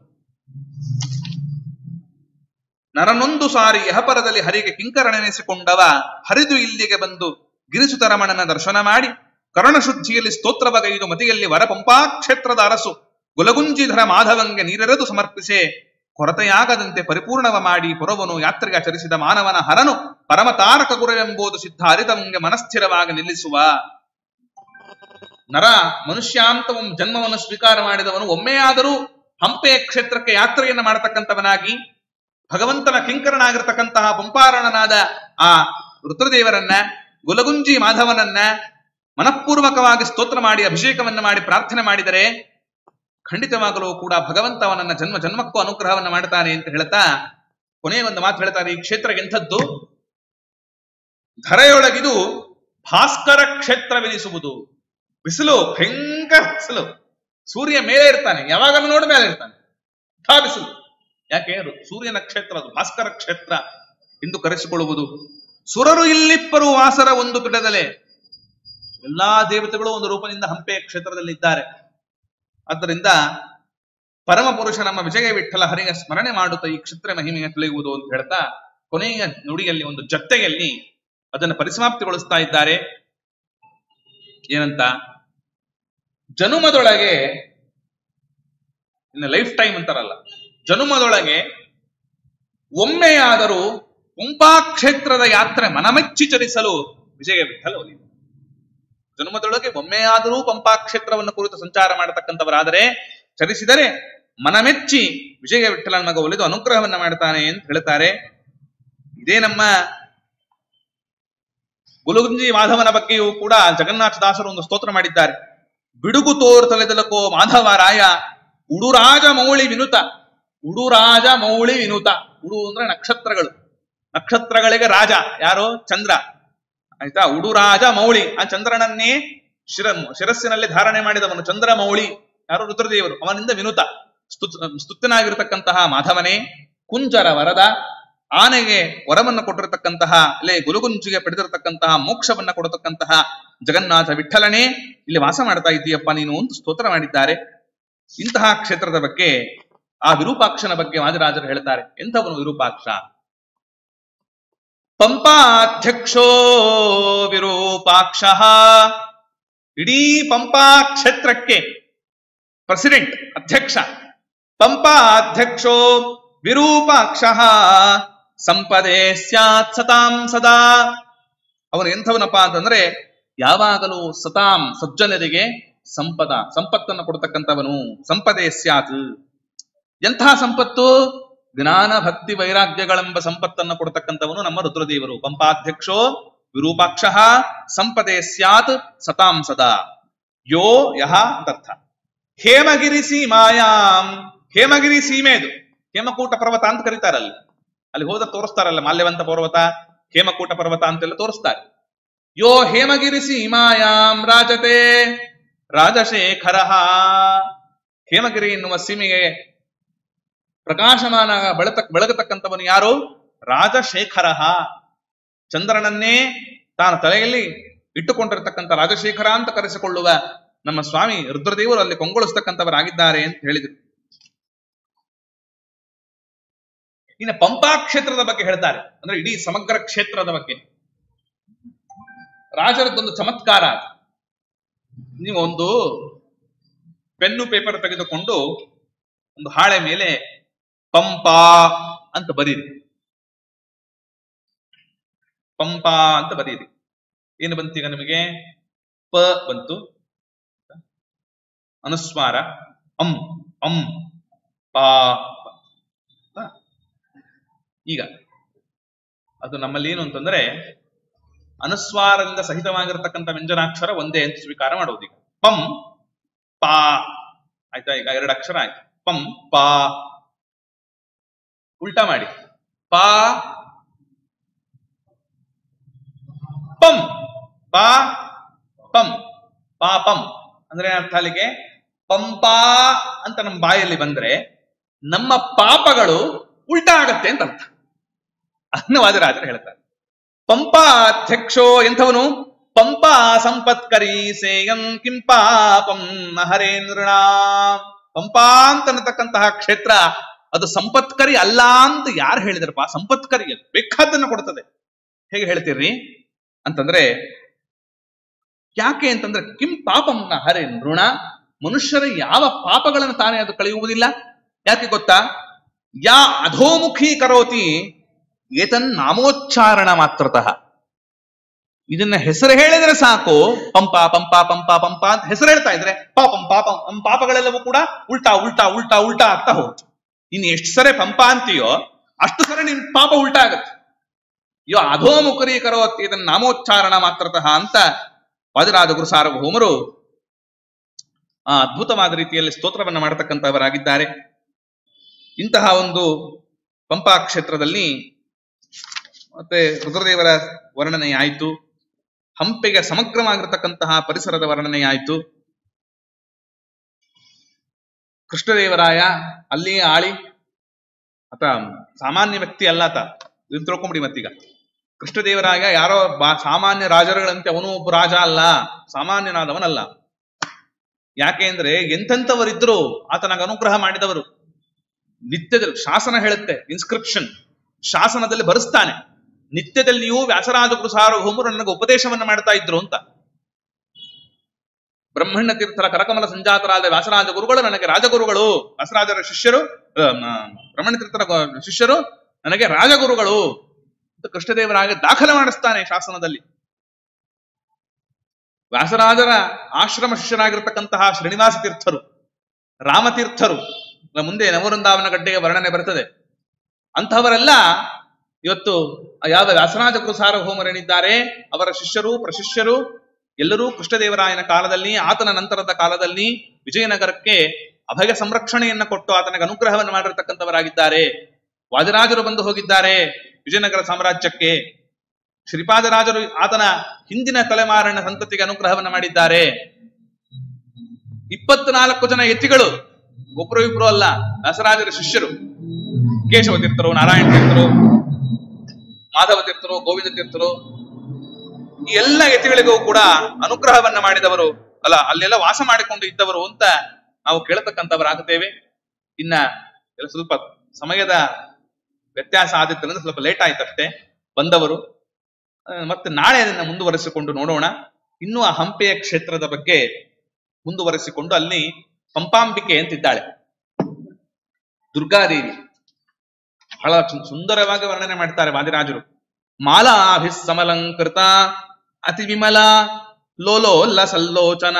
ನರನೊಂದು ಸಾರಿ ಯಹಪರದಲ್ಲಿ ಹರಿಗೆ ಕಿಂಕರನೆನಿಸಿಕೊಂಡವ ಹರಿದು ಇಲ್ಲಿಗೆ ಬಂದು ಗಿರಿಸುತರಮಣನ ದರ್ಶನ ಮಾಡಿ ಕರ್ಣಶುದ್ಧಿಯಲ್ಲಿ ಸ್ತೋತ್ರವಗೈದು ಮತಿಯಲ್ಲಿ ವರ ಪಂಪಾಕ್ಷೇತ್ರದ ಅರಸು ಗುಲಗುಂಜಿಧರ ಮಾಧವಂಗೆ ನೀರೆರೆದು ಸಮರ್ಪಿಸೆ ಕೊರತೆಯಾಗದಂತೆ ಪರಿಪೂರ್ಣವ ಮಾಡಿ ಪುರವನು ಯಾತ್ರೆಗೆ ಆಚರಿಸಿದ ಮಾನವನ ಹರನು ಪರಮತಾರಕ ಗುರುವೆಂಬುದು ಸಿದ್ಧ ಅರಿತವಂಗೆ ಮನಸ್ಥಿರವಾಗಿ ನಿಲ್ಲಿಸುವ. ನರ ಮನುಷ್ಯಾಂತ ಜನ್ಮವನ್ನು ಸ್ವೀಕಾರ ಮಾಡಿದವನು ಒಮ್ಮೆಯಾದರೂ ಹಂಪೆಯ ಕ್ಷೇತ್ರಕ್ಕೆ ಯಾತ್ರೆಯನ್ನು ಮಾಡತಕ್ಕಂಥವನಾಗಿ ಭಗವಂತನ ಕಿಂಕರನಾಗಿರ್ತಕ್ಕಂತಹ ಪಂಪಾರಣನಾದ ಆ ರುದ್ರದೇವರನ್ನ ಗುಲಗುಂಜಿ ಮಾಧವನನ್ನ ಮನಃಪೂರ್ವಕವಾಗಿ ಸ್ತೋತ್ರ ಮಾಡಿ ಅಭಿಷೇಕವನ್ನು ಮಾಡಿ ಪ್ರಾರ್ಥನೆ ಮಾಡಿದರೆ ಖಂಡಿತವಾಗಲೂ ಕೂಡ ಭಗವಂತವನನ್ನ ಜನ್ಮ ಜನ್ಮಕ್ಕೂ ಅನುಗ್ರಹವನ್ನು ಮಾಡ್ತಾನೆ ಅಂತ ಹೇಳ್ತಾ ಕೊನೆಯ ಒಂದು ಮಾತು ಹೇಳ್ತಾರೆ. ಈ ಕ್ಷೇತ್ರ ಎಂಥದ್ದು? ಧರೆಯೊಳಗಿದು ಭಾಸ್ಕರ ಕ್ಷೇತ್ರವೆನಿಸುವುದು. ಬಿಸಿಲು, ಭಯಂಕರ ಬಿಸಿಲು, ಸೂರ್ಯ ಮೇಲೆ ಇರ್ತಾನೆ, ಯಾವಾಗಲೂ ನೋಡ ಮೇಲೆ ಇರ್ತಾನೆ, ಬಿಸಿಲು. ಯಾಕೆ? ಸೂರ್ಯನ ಕ್ಷೇತ್ರ ಅದು, ಭಾಸ್ಕರ ಕ್ಷೇತ್ರ ಎಂದು ಕರೆಸಿಕೊಳ್ಳುವುದು. ಸುರರು ಇಲ್ಲಿಪ್ಪರು ವಾಸರ ಒಂದು ಪಿಡದಲೆ. ಎಲ್ಲಾ ದೇವತೆಗಳು ಒಂದು ರೂಪದಿಂದ ಹಂಪೆಯ ಕ್ಷೇತ್ರದಲ್ಲಿ ಇದ್ದಾರೆ. ಆದ್ದರಿಂದ ಪರಮ ಪುರುಷ ನಮ್ಮ ವಿಜಯ ವಿಠಲ ಹರಿಯ ಸ್ಮರಣೆ ಮಾಡುತ್ತಾ ಈ ಕ್ಷೇತ್ರ ಮಹಿಮೆಯ ತಿಳಿಯುವುದು ಅಂತ ಹೇಳ್ತಾ ಕೊನೆಯ ನುಡಿಯಲ್ಲಿ ಒಂದು ಜೊತೆಯಲ್ಲಿ ಅದನ್ನು ಪರಿಸಮಾಪ್ತಿಗೊಳಿಸ್ತಾ ಇದ್ದಾರೆ. ಏನಂತ? ಜನುಮದೊಳಗೆ, ಇನ್ನು ಲೈಫ್ ಟೈಮ್ ಅಂತಾರಲ್ಲ, ಜನುಮದೊಳಗೆ ಒಮ್ಮೆಯಾದರೂ ಪಂಪಾಕ್ಷೇತ್ರದ ಯಾತ್ರೆ ಮನಮೆಚ್ಚಿ ಚರಿಸಲು ವಿಜಯ ವಿಠಲ ಒಲಿದ. ಜನ್ಮದೊಳಗೆ ಒಮ್ಮೆಯಾದರೂ ಪಂಪಾಕ್ಷೇತ್ರವನ್ನು ಕುರಿತು ಸಂಚಾರ ಮಾಡತಕ್ಕಂಥವರಾದರೆ, ಚರಿಸಿದರೆ ಮನಮೆಚ್ಚಿ ವಿಜಯ ವಿಠಲನ ಮಗ ಒಲಿದು ಅನುಗ್ರಹವನ್ನ ಮಾಡ್ತಾನೆ ಅಂತ ಹೇಳ್ತಾರೆ. ಇದೇ ನಮ್ಮ ಗುಲಗುಂಜಿ ಮಾಧವನ ಬಗ್ಗೆಯೂ ಕೂಡ ಜಗನ್ನಾಥದಾಸರು ಒಂದು ಸ್ತೋತ್ರ ಮಾಡಿದ್ದಾರೆ. ಬಿಡುಗು ತೋರ್ ತಲೆದಲಕೋ ಮಾಧವರಾಯ ಉಡುರಾಜ ಮೌಳಿ ವಿನುತ. ಉಡುರಾಜ ಮೌಳಿ ವಿನುತ. ಉಡು ಅಂದ್ರೆ ನಕ್ಷತ್ರಗಳು, ನಕ್ಷತ್ರಗಳಿಗೆ ರಾಜ ಯಾರು? ಚಂದ್ರ. ಆಯ್ತಾ? ಉಡುರಾಜ ಮೌಳಿ, ಆ ಚಂದ್ರನನ್ನೇ ಶಿರಸ್ಸಿನಲ್ಲಿ ಧಾರಣೆ ಮಾಡಿದವನು ಚಂದ್ರ ಮೌಳಿ ಯಾರು? ರುದ್ರದೇವರು. ಅವನಿಂದ ವಿನುತ ಸ್ತುತ್ಯನಾಗಿರತಕ್ಕಂತಹ ಮಾಧವನೇ. ಕುಂಜರ ವರದ, ಆನೆಗೆ ವರವನ್ನು ಕೊಟ್ಟಿರತಕ್ಕಂತಹ, ಅಲ್ಲೇ ಗುಲಗುಂಜಿಗೆ ಪಡೆದಿರತಕ್ಕಂತಹ ಮೋಕ್ಷವನ್ನ ಕೊಡತಕ್ಕಂತಹ ಜಗನ್ನಾಥ ವಿಠಲನೇ, ಇಲ್ಲಿ ವಾಸ ಮಾಡ್ತಾ ಇದ್ದೀಯಪ್ಪ ನೀನು ಅಂತ ಸ್ತೋತ್ರ ಮಾಡಿದ್ದಾರೆ. ಇಂತಹ ಕ್ಷೇತ್ರದ ಬಗ್ಗೆ, ಆ ವಿರೂಪಾಕ್ಷನ ಬಗ್ಗೆ ವಾದಿರಾಜರು ಹೇಳ್ತಾರೆ. ಎಂಥವನು ವಿರೂಪಾಕ್ಷ? ಪಂಪಾಧ್ಯಕ್ಷೋ ವಿರೂಪಾಕ್ಷ. ಇಡೀ ಪಂಪಾ ಕ್ಷೇತ್ರಕ್ಕೆ ಪ್ರೆಸಿಡೆಂಟ್, ಅಧ್ಯಕ್ಷ. ಪಂಪಾಧ್ಯಕ್ಷೋ ವಿರೂಪಾಕ್ಷ ಸಂಪದೇ ಸ್ಯಾತ್ ಸತಾಂ ಸದಾ. ಅವನು ಎಂಥವನಪ್ಪ ಅಂತಂದ್ರೆ ಯಾವಾಗಲೂ ಸತಾಂ ಸಜ್ಜನರಿಗೆ ಸಂಪತ್ತನ್ನು ಕೊಡ್ತಕ್ಕಂಥವನು. ಸಂಪದೇ ಸ್ಯಾತ್. ಎಂಥ ಸಂಪತ್ತು? ಜ್ಞಾನ ಭಕ್ತಿ ವೈರಾಗ್ಯಗಳೆಂಬ ಸಂಪತ್ತನ್ನು ಕೊಡ್ತಕ್ಕಂಥವನು ನಮ್ಮ ರುದ್ರದೇವರು. ಪಂಪಾಧ್ಯಕ್ಷೋ ವಿರೂಪಾಕ್ಷ ಸಂಪದೇ ಸ್ಯಾತ್ ಸತಾಂ ಸದಾ. ಯೋ ಯಹ ಅಂತರ್ಥ. ಹೇಮಗಿರಿ ಸೀಮಾಯಾಂ. ಹೇಮಗಿರಿ ಸೀಮೆದು ಹೇಮಕೂಟ ಪರ್ವತ ಅಂತ ಕರೀತಾರಲ್ಲಿ. ಅಲ್ಲಿ ಹೋದ ತೋರಿಸ್ತಾರಲ್ಲ, ಮಾಲ್ಯವಂತ ಪರ್ವತ, ಹೇಮಕೂಟ ಪರ್ವತ ಅಂತೆಲ್ಲ ತೋರಿಸ್ತಾರೆ. ಯೋ ಹೇಮಗಿರಿ ಸೀಮಾಯಾಂ ರಾಜತೆ ರಾಜಶೇಖರ. ಹೇಮಗಿರಿ ಎನ್ನುವ ಸೀಮೆಗೆ ಪ್ರಕಾಶಮಾನ ಬೆಳಗತಕ್ಕಂಥವನು ಯಾರು? ರಾಜಶೇಖರ. ಚಂದ್ರನನ್ನೇ ತಾನು ತಲೆಯಲ್ಲಿ ಇಟ್ಟುಕೊಂಡಿರತಕ್ಕಂಥ ರಾಜಶೇಖರ ಅಂತ ಕರೆಸಿಕೊಳ್ಳುವ ನಮ್ಮ ಸ್ವಾಮಿ ರುದ್ರದೇವರು ಅಲ್ಲಿ ಕೊಂಗೊಳಿಸ್ತಕ್ಕಂಥವರಾಗಿದ್ದಾರೆ ಅಂತ ಹೇಳಿದರು. ಇನ್ನು ಪಂಪಾ ಕ್ಷೇತ್ರದ ಬಗ್ಗೆ ಹೇಳ್ತಾರೆ, ಅಂದ್ರೆ ಇಡೀ ಸಮಗ್ರ ಕ್ಷೇತ್ರದ ಬಗ್ಗೆ. ರಾಜರದ್ದೊಂದು ಚಮತ್ಕಾರ. ನೀವು ಒಂದು ಪೆನ್ನು ಪೇಪರ್ ತೆಗೆದುಕೊಂಡು ಒಂದು ಹಾಳೆ ಮೇಲೆ ಪಂಪಾ ಅಂತ ಬರೀರಿ. ಪಂಪಾ ಅಂತ ಬರೀರಿ. ಏನು ಬಂತೀಗ ನಿಮಗೆ? ಪ ಬಂತು, ಅನುಸ್ವಾರ ಅಂ ಅಂ ಪಾ. ಈಗ ಅದು ನಮ್ಮಲ್ಲಿ ಏನು ಅಂತಂದ್ರೆ ಅನುಸ್ವಾರದಿಂದ ಸಹಿತವಾಗಿರತಕ್ಕಂಥ ವ್ಯಂಜನಾಕ್ಷರ ಒಂದೇ ಅಂತ ಸ್ವೀಕಾರ ಮಾಡೋದು. ಈಗ ಪಂ ಪಾ ಆಯ್ತಾ? ಈಗ 2 ಅಕ್ಷರ ಆಯ್ತು. ಪಂ ಪಾ. ಉಲ್ಟಾ ಮಾಡಿ, ಪಾ ಪಂ ಪಾ ಪಂ ಪಾಪಂ ಅಂದ್ರೆ ಅರ್ಥ ಅಲ್ಲಿಗೆ ಪಂಪಾ ಅಂತ ನಮ್ಮ ಬಾಯಲ್ಲಿ ಬಂದ್ರೆ ನಮ್ಮ ಪಾಪಗಳು ಉಲ್ಟಾ ಆಗತ್ತೆ ಅಂತ ಅರ್ಥ. ಅನ್ನವಾದರಾಜರು ಹೇಳ್ತಾರೆ. ಪಂಪಾ ಅಧ್ಯಕ್ಷೋ ಎಂಥವನು? ಪಂಪಾ ಸಂಪತ್ಕರಿ ಸೇಯಂ ಕಿಂ ಪಾಪಂ ಹರೇಂದ್ರಣ. ಪಂಪಾ ಅಂತ ಅನ್ನತಕ್ಕಂತಹ ಕ್ಷೇತ್ರ ಅದು ಸಂಪತ್ಕರಿ ಅಲ್ಲ ಅಂತ ಯಾರು ಹೇಳಿದ್ರಪ್ಪ? ಸಂಪತ್ಕರಿ ಅದು, ಬೇಕಾದ್ದನ್ನು ಕೊಡ್ತದೆ. ಹೇಗೆ ಹೇಳ್ತೀರ್ರಿ ಅಂತಂದ್ರೆ, ಯಾಕೆ ಅಂತಂದ್ರೆ ಕಿಂ ಪಾಪಂನ ಹರೇ ನೃಣ, ಮನುಷ್ಯರ ಯಾವ ಪಾಪಗಳನ್ನು ತಾನೇ ಅದು ಕಳೆಯುವುದಿಲ್ಲ. ಯಾಕೆ ಗೊತ್ತಾ? ಯಾ ಅಧೋಮುಖಿ ಕರೋತಿ ಏತನ್ ನಾಮೋಚ್ಚಾರಣ ಮಾತ್ರತಃ. ಇದನ್ನ ಹೆಸರು ಹೇಳಿದ್ರೆ ಸಾಕು, ಪಂಪ ಪಂಪ ಪಂಪ ಪಂಪ ಅಂತ ಹೆಸರು ಹೇಳ್ತಾ ಇದ್ರೆ ಪಾಪಂ ಪಾಪಂ, ನಮ್ಮ ಪಾಪಗಳೆಲ್ಲವೂ ಕೂಡ ಉಲ್ಟಾ ಉಲ್ಟಾ ಉಲ್ಟಾ ಉಲ್ಟಾ ಆಗ್ತಾ ಹೋಗುತ್ತೆ. ಇನ್ನು ಎಷ್ಟು ಸರಿ ಪಂಪ ಅಂತೀಯೋ ಅಷ್ಟು ಸರಿ ನಿನ್ ಪಾಪ ಉಲ್ಟಾ ಆಗತ್ತೆ. ಯೋ ಅಧೋಮುಖರಿ ಕರೋತಿ ಇದನ್ನ ನಾಮೋಚ್ಚಾರಣ ಮಾತ್ರತಃ ಅಂತ ವಾದಿರಾಜ ಗುರು ಸಾರ್ವಭೌಮರು ಅದ್ಭುತವಾದ ರೀತಿಯಲ್ಲಿ ಸ್ತೋತ್ರವನ್ನ ಮಾಡತಕ್ಕಂಥವರಾಗಿದ್ದಾರೆ. ಇಂತಹ ಒಂದು ಪಂಪಾ ಕ್ಷೇತ್ರದಲ್ಲಿ ಮತ್ತೆ ರುದ್ರದೇವರ ವರ್ಣನೆ ಆಯಿತು, ಹಂಪೆಗೆ ಸಮಗ್ರವಾಗಿರತಕ್ಕಂತಹ ಪರಿಸರದ ವರ್ಣನೆ ಆಯಿತು. ಕೃಷ್ಣದೇವರಾಯ ಅಲ್ಲಿಯೇ ಆಳಿ, ಆತ ಸಾಮಾನ್ಯ ವ್ಯಕ್ತಿ ಅಲ್ಲ, ಆತ ಇದನ್ನು ತಿಳ್ಕೊಂಬಿಡಿ. ಮತ್ತೀಗ ಕೃಷ್ಣದೇವರಾಯ ಯಾರೋ ಸಾಮಾನ್ಯ ರಾಜರುಗಳಂತೆ ಅವನು ಒಬ್ಬ ರಾಜ ಅಲ್ಲ, ಸಾಮಾನ್ಯನಾದವನಲ್ಲ. ಯಾಕೆ ಅಂದ್ರೆ ಎಂಥವರಿದ್ರು ಆತನಾಗ ಅನುಗ್ರಹ ಮಾಡಿದವರು. ನಿತ್ಯದಲ್ಲಿ ಶಾಸನ ಹೇಳುತ್ತೆ, ಇನ್ಸ್ಕ್ರಿಪ್ಷನ್ ಶಾಸನದಲ್ಲಿ ಬರೆಸ್ತಾನೆ, ನಿತ್ಯದಲ್ಲಿಯೂ ವ್ಯಾಸರಾಜ ಗುರು ಸಾರ್ವಭೌಮರು ನನಗೆ ಉಪದೇಶವನ್ನ ಮಾಡ್ತಾ ಇದ್ರು ಅಂತ. ಬ್ರಹ್ಮಣ್ಯ ತೀರ್ಥರ ಕರಕಮಲ ಸಂಜಾತರಾದ ವ್ಯಾಸರಾಜ ಗುರುಗಳು ನನಗೆ ರಾಜಗುರುಗಳು, ವ್ಯಾಸರಾಜರ ಶಿಷ್ಯರು ಬ್ರಹ್ಮಣ್ಯ ತೀರ್ಥರ ಶಿಷ್ಯರು ನನಗೆ ರಾಜಗುರುಗಳು ಅಂತ ಕೃಷ್ಣದೇವರಾಗ ದಾಖಲೆ ಮಾಡಿಸ್ತಾನೆ ಶಾಸನದಲ್ಲಿ. ವ್ಯಾಸರಾಜರ ಆಶ್ರಮ ಶಿಷ್ಯರಾಗಿರ್ತಕ್ಕಂತಹ ಶ್ರೀನಿವಾಸ ತೀರ್ಥರು, ರಾಮತೀರ್ಥರು, ಮುಂದೆ ನವವೃಂದಾವನ ಗಡ್ಡೆಯ ವರ್ಣನೆ ಬರ್ತದೆ. ಅಂತಹವರೆಲ್ಲ ಇವತ್ತು ಯಾವ ವ್ಯಾಸರಾಜ ಗುರು ಸಾರ್ವಭೌಮರೇನಿದ್ದಾರೆ ಅವರ ಶಿಷ್ಯರು ಪ್ರಶಿಷ್ಯರು ಎಲ್ಲರೂ ಕೃಷ್ಣದೇವರಾಯನ ಕಾಲದಲ್ಲಿ, ಆತನ ನಂತರದ ಕಾಲದಲ್ಲಿ ವಿಜಯನಗರಕ್ಕೆ ಅಭಯ ಸಂರಕ್ಷಣೆಯನ್ನ ಕೊಟ್ಟು ಆತನಿಗೆ ಅನುಗ್ರಹವನ್ನು ಮಾಡಿರತಕ್ಕಂಥವರಾಗಿದ್ದಾರೆ. ವಾದಿರಾಜರು ಬಂದು ಹೋಗಿದ್ದಾರೆ ವಿಜಯನಗರ ಸಾಮ್ರಾಜ್ಯಕ್ಕೆ. ಶ್ರೀಪಾದರಾಜರು ಆತನ ಹಿಂದಿನ ತಲೆಮಾರಿನ ಸಂತತಿಗೆ ಅನುಗ್ರಹವನ್ನು ಮಾಡಿದ್ದಾರೆ. 24 ಜನ ಯತಿಗಳು, ಒಬ್ರು ಇಬ್ರು ಅಲ್ಲ, ವ್ಯಾಸರಾಜರ ಶಿಷ್ಯರು, ಕೇಶವ ತೀರ್ಥರು, ನಾರಾಯಣ ತೀರ್ಥರು, ಮಾಧವ ತೀರ್ಥರು, ಗೋವಿಂದ ತೀರ್ಥರು, ಈ ಎಲ್ಲ ಯತಿಗಳಿಗೂ ಕೂಡ ಅನುಗ್ರಹವನ್ನ ಮಾಡಿದವರು ಅಲ್ಲ, ಅಲ್ಲೆಲ್ಲ ವಾಸ ಮಾಡಿಕೊಂಡು ಇದ್ದವರು ಅಂತ ನಾವು ಕೇಳತಕ್ಕಂಥವರಾಗುತ್ತೇವೆ. ಇನ್ನ ಸ್ವಲ್ಪ ಸಮಯದ ವ್ಯತ್ಯಾಸ ಆದಿದ್ದರಿಂದ ಸ್ವಲ್ಪ ಲೇಟ್ ಆಯ್ತಷ್ಟೇ ಬಂದವರು. ಮತ್ತೆ ನಾಳೆ ಅದನ್ನ ಮುಂದುವರೆಸಿಕೊಂಡು ನೋಡೋಣ. ಇನ್ನೂ ಆ ಹಂಪೆಯ ಕ್ಷೇತ್ರದ ಬಗ್ಗೆ ಮುಂದುವರೆಸಿಕೊಂಡು, ಅಲ್ಲಿ ಪಂಪಾಂಬಿಕೆ ಅಂತಿದ್ದಾಳೆ ದುರ್ಗಾದೇವಿ. ಬಹಳ ಸುಂದರವಾಗಿ ವರ್ಣನೆ ಮಾಡ್ತಾರೆ ವಾದಿರಾಜರು. ಮಾಲಾಭಿ ಸಮಲಂಕೃತ ಅತಿ ವಿಮಲ ಲೋಲೋಲ್ಲ ಸಲ್ಲೋಚನ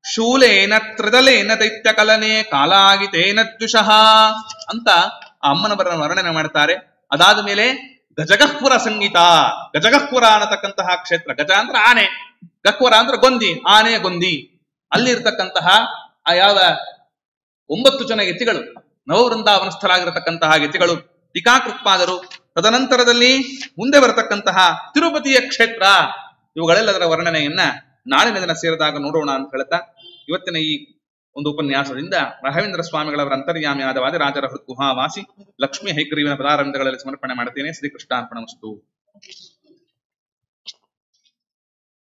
ಶೂಲೇನ ತ್ರಿದಲೇನ ದೈತ್ಯ ಕಲನೆ ಕಾಲಾಗಿತೇನ ದ್ವಿಷಃ ಅಂತ ಆ ಅಮ್ಮನ ವರ್ಣನೆ ಮಾಡ್ತಾರೆ. ಅದಾದ ಮೇಲೆ ಗಜಗಹ್ಪುರ ಸಂಗೀತ, ಗಜಗಹ್ಪುರ ಅನ್ನತಕ್ಕಂತಹ ಕ್ಷೇತ್ರ, ಗಜ ಅಂದ್ರೆ ಆನೆ, ಗಹ್ವರ ಅಂದ್ರೆ ಗೊಂದಿ, ಆನೆ ಗೊಂದಿ. ಅಲ್ಲಿ ಇರ್ತಕ್ಕಂತಹ ಆ ಯಾವ 9 ಜನ ಯತಿಗಳು, ನವವೃಂದಾವನಸ್ಥರಾಗಿರತಕ್ಕಂತಹ ಯತಿಗಳು, ಟೀಕಾಕೃತ್ಪಾದರು, ತದನಂತರದಲ್ಲಿ ಮುಂದೆ ಬರತಕ್ಕಂತಹ ತಿರುಪತಿಯ ಕ್ಷೇತ್ರ, ಇವುಗಳೆಲ್ಲದರ ವರ್ಣನೆಯನ್ನ ನಾಳಿನ ದಿನ ಸೇರಿದಾಗ ನೋಡೋಣ ಅಂತ ಹೇಳ್ತಾ, ಇವತ್ತಿನ ಈ ಒಂದು ಉಪನ್ಯಾಸದಿಂದ ರಾಘವೇಂದ್ರ ಸ್ವಾಮಿಗಳವರ ಅಂತರ್ಯಾಮಿಯಾದ ವಾದಿರಾಜರ ಹೃದ್ಗುಹಾವಾಸಿ ಲಕ್ಷ್ಮೀ ಹೈಗ್ರೀವನ ಪದಾರಂಭಗಳಲ್ಲಿ ಸಮರ್ಪಣೆ ಮಾಡುತ್ತೇನೆ. ಶ್ರೀಕೃಷ್ಣಾರ್ಪಣಮಸ್ತು.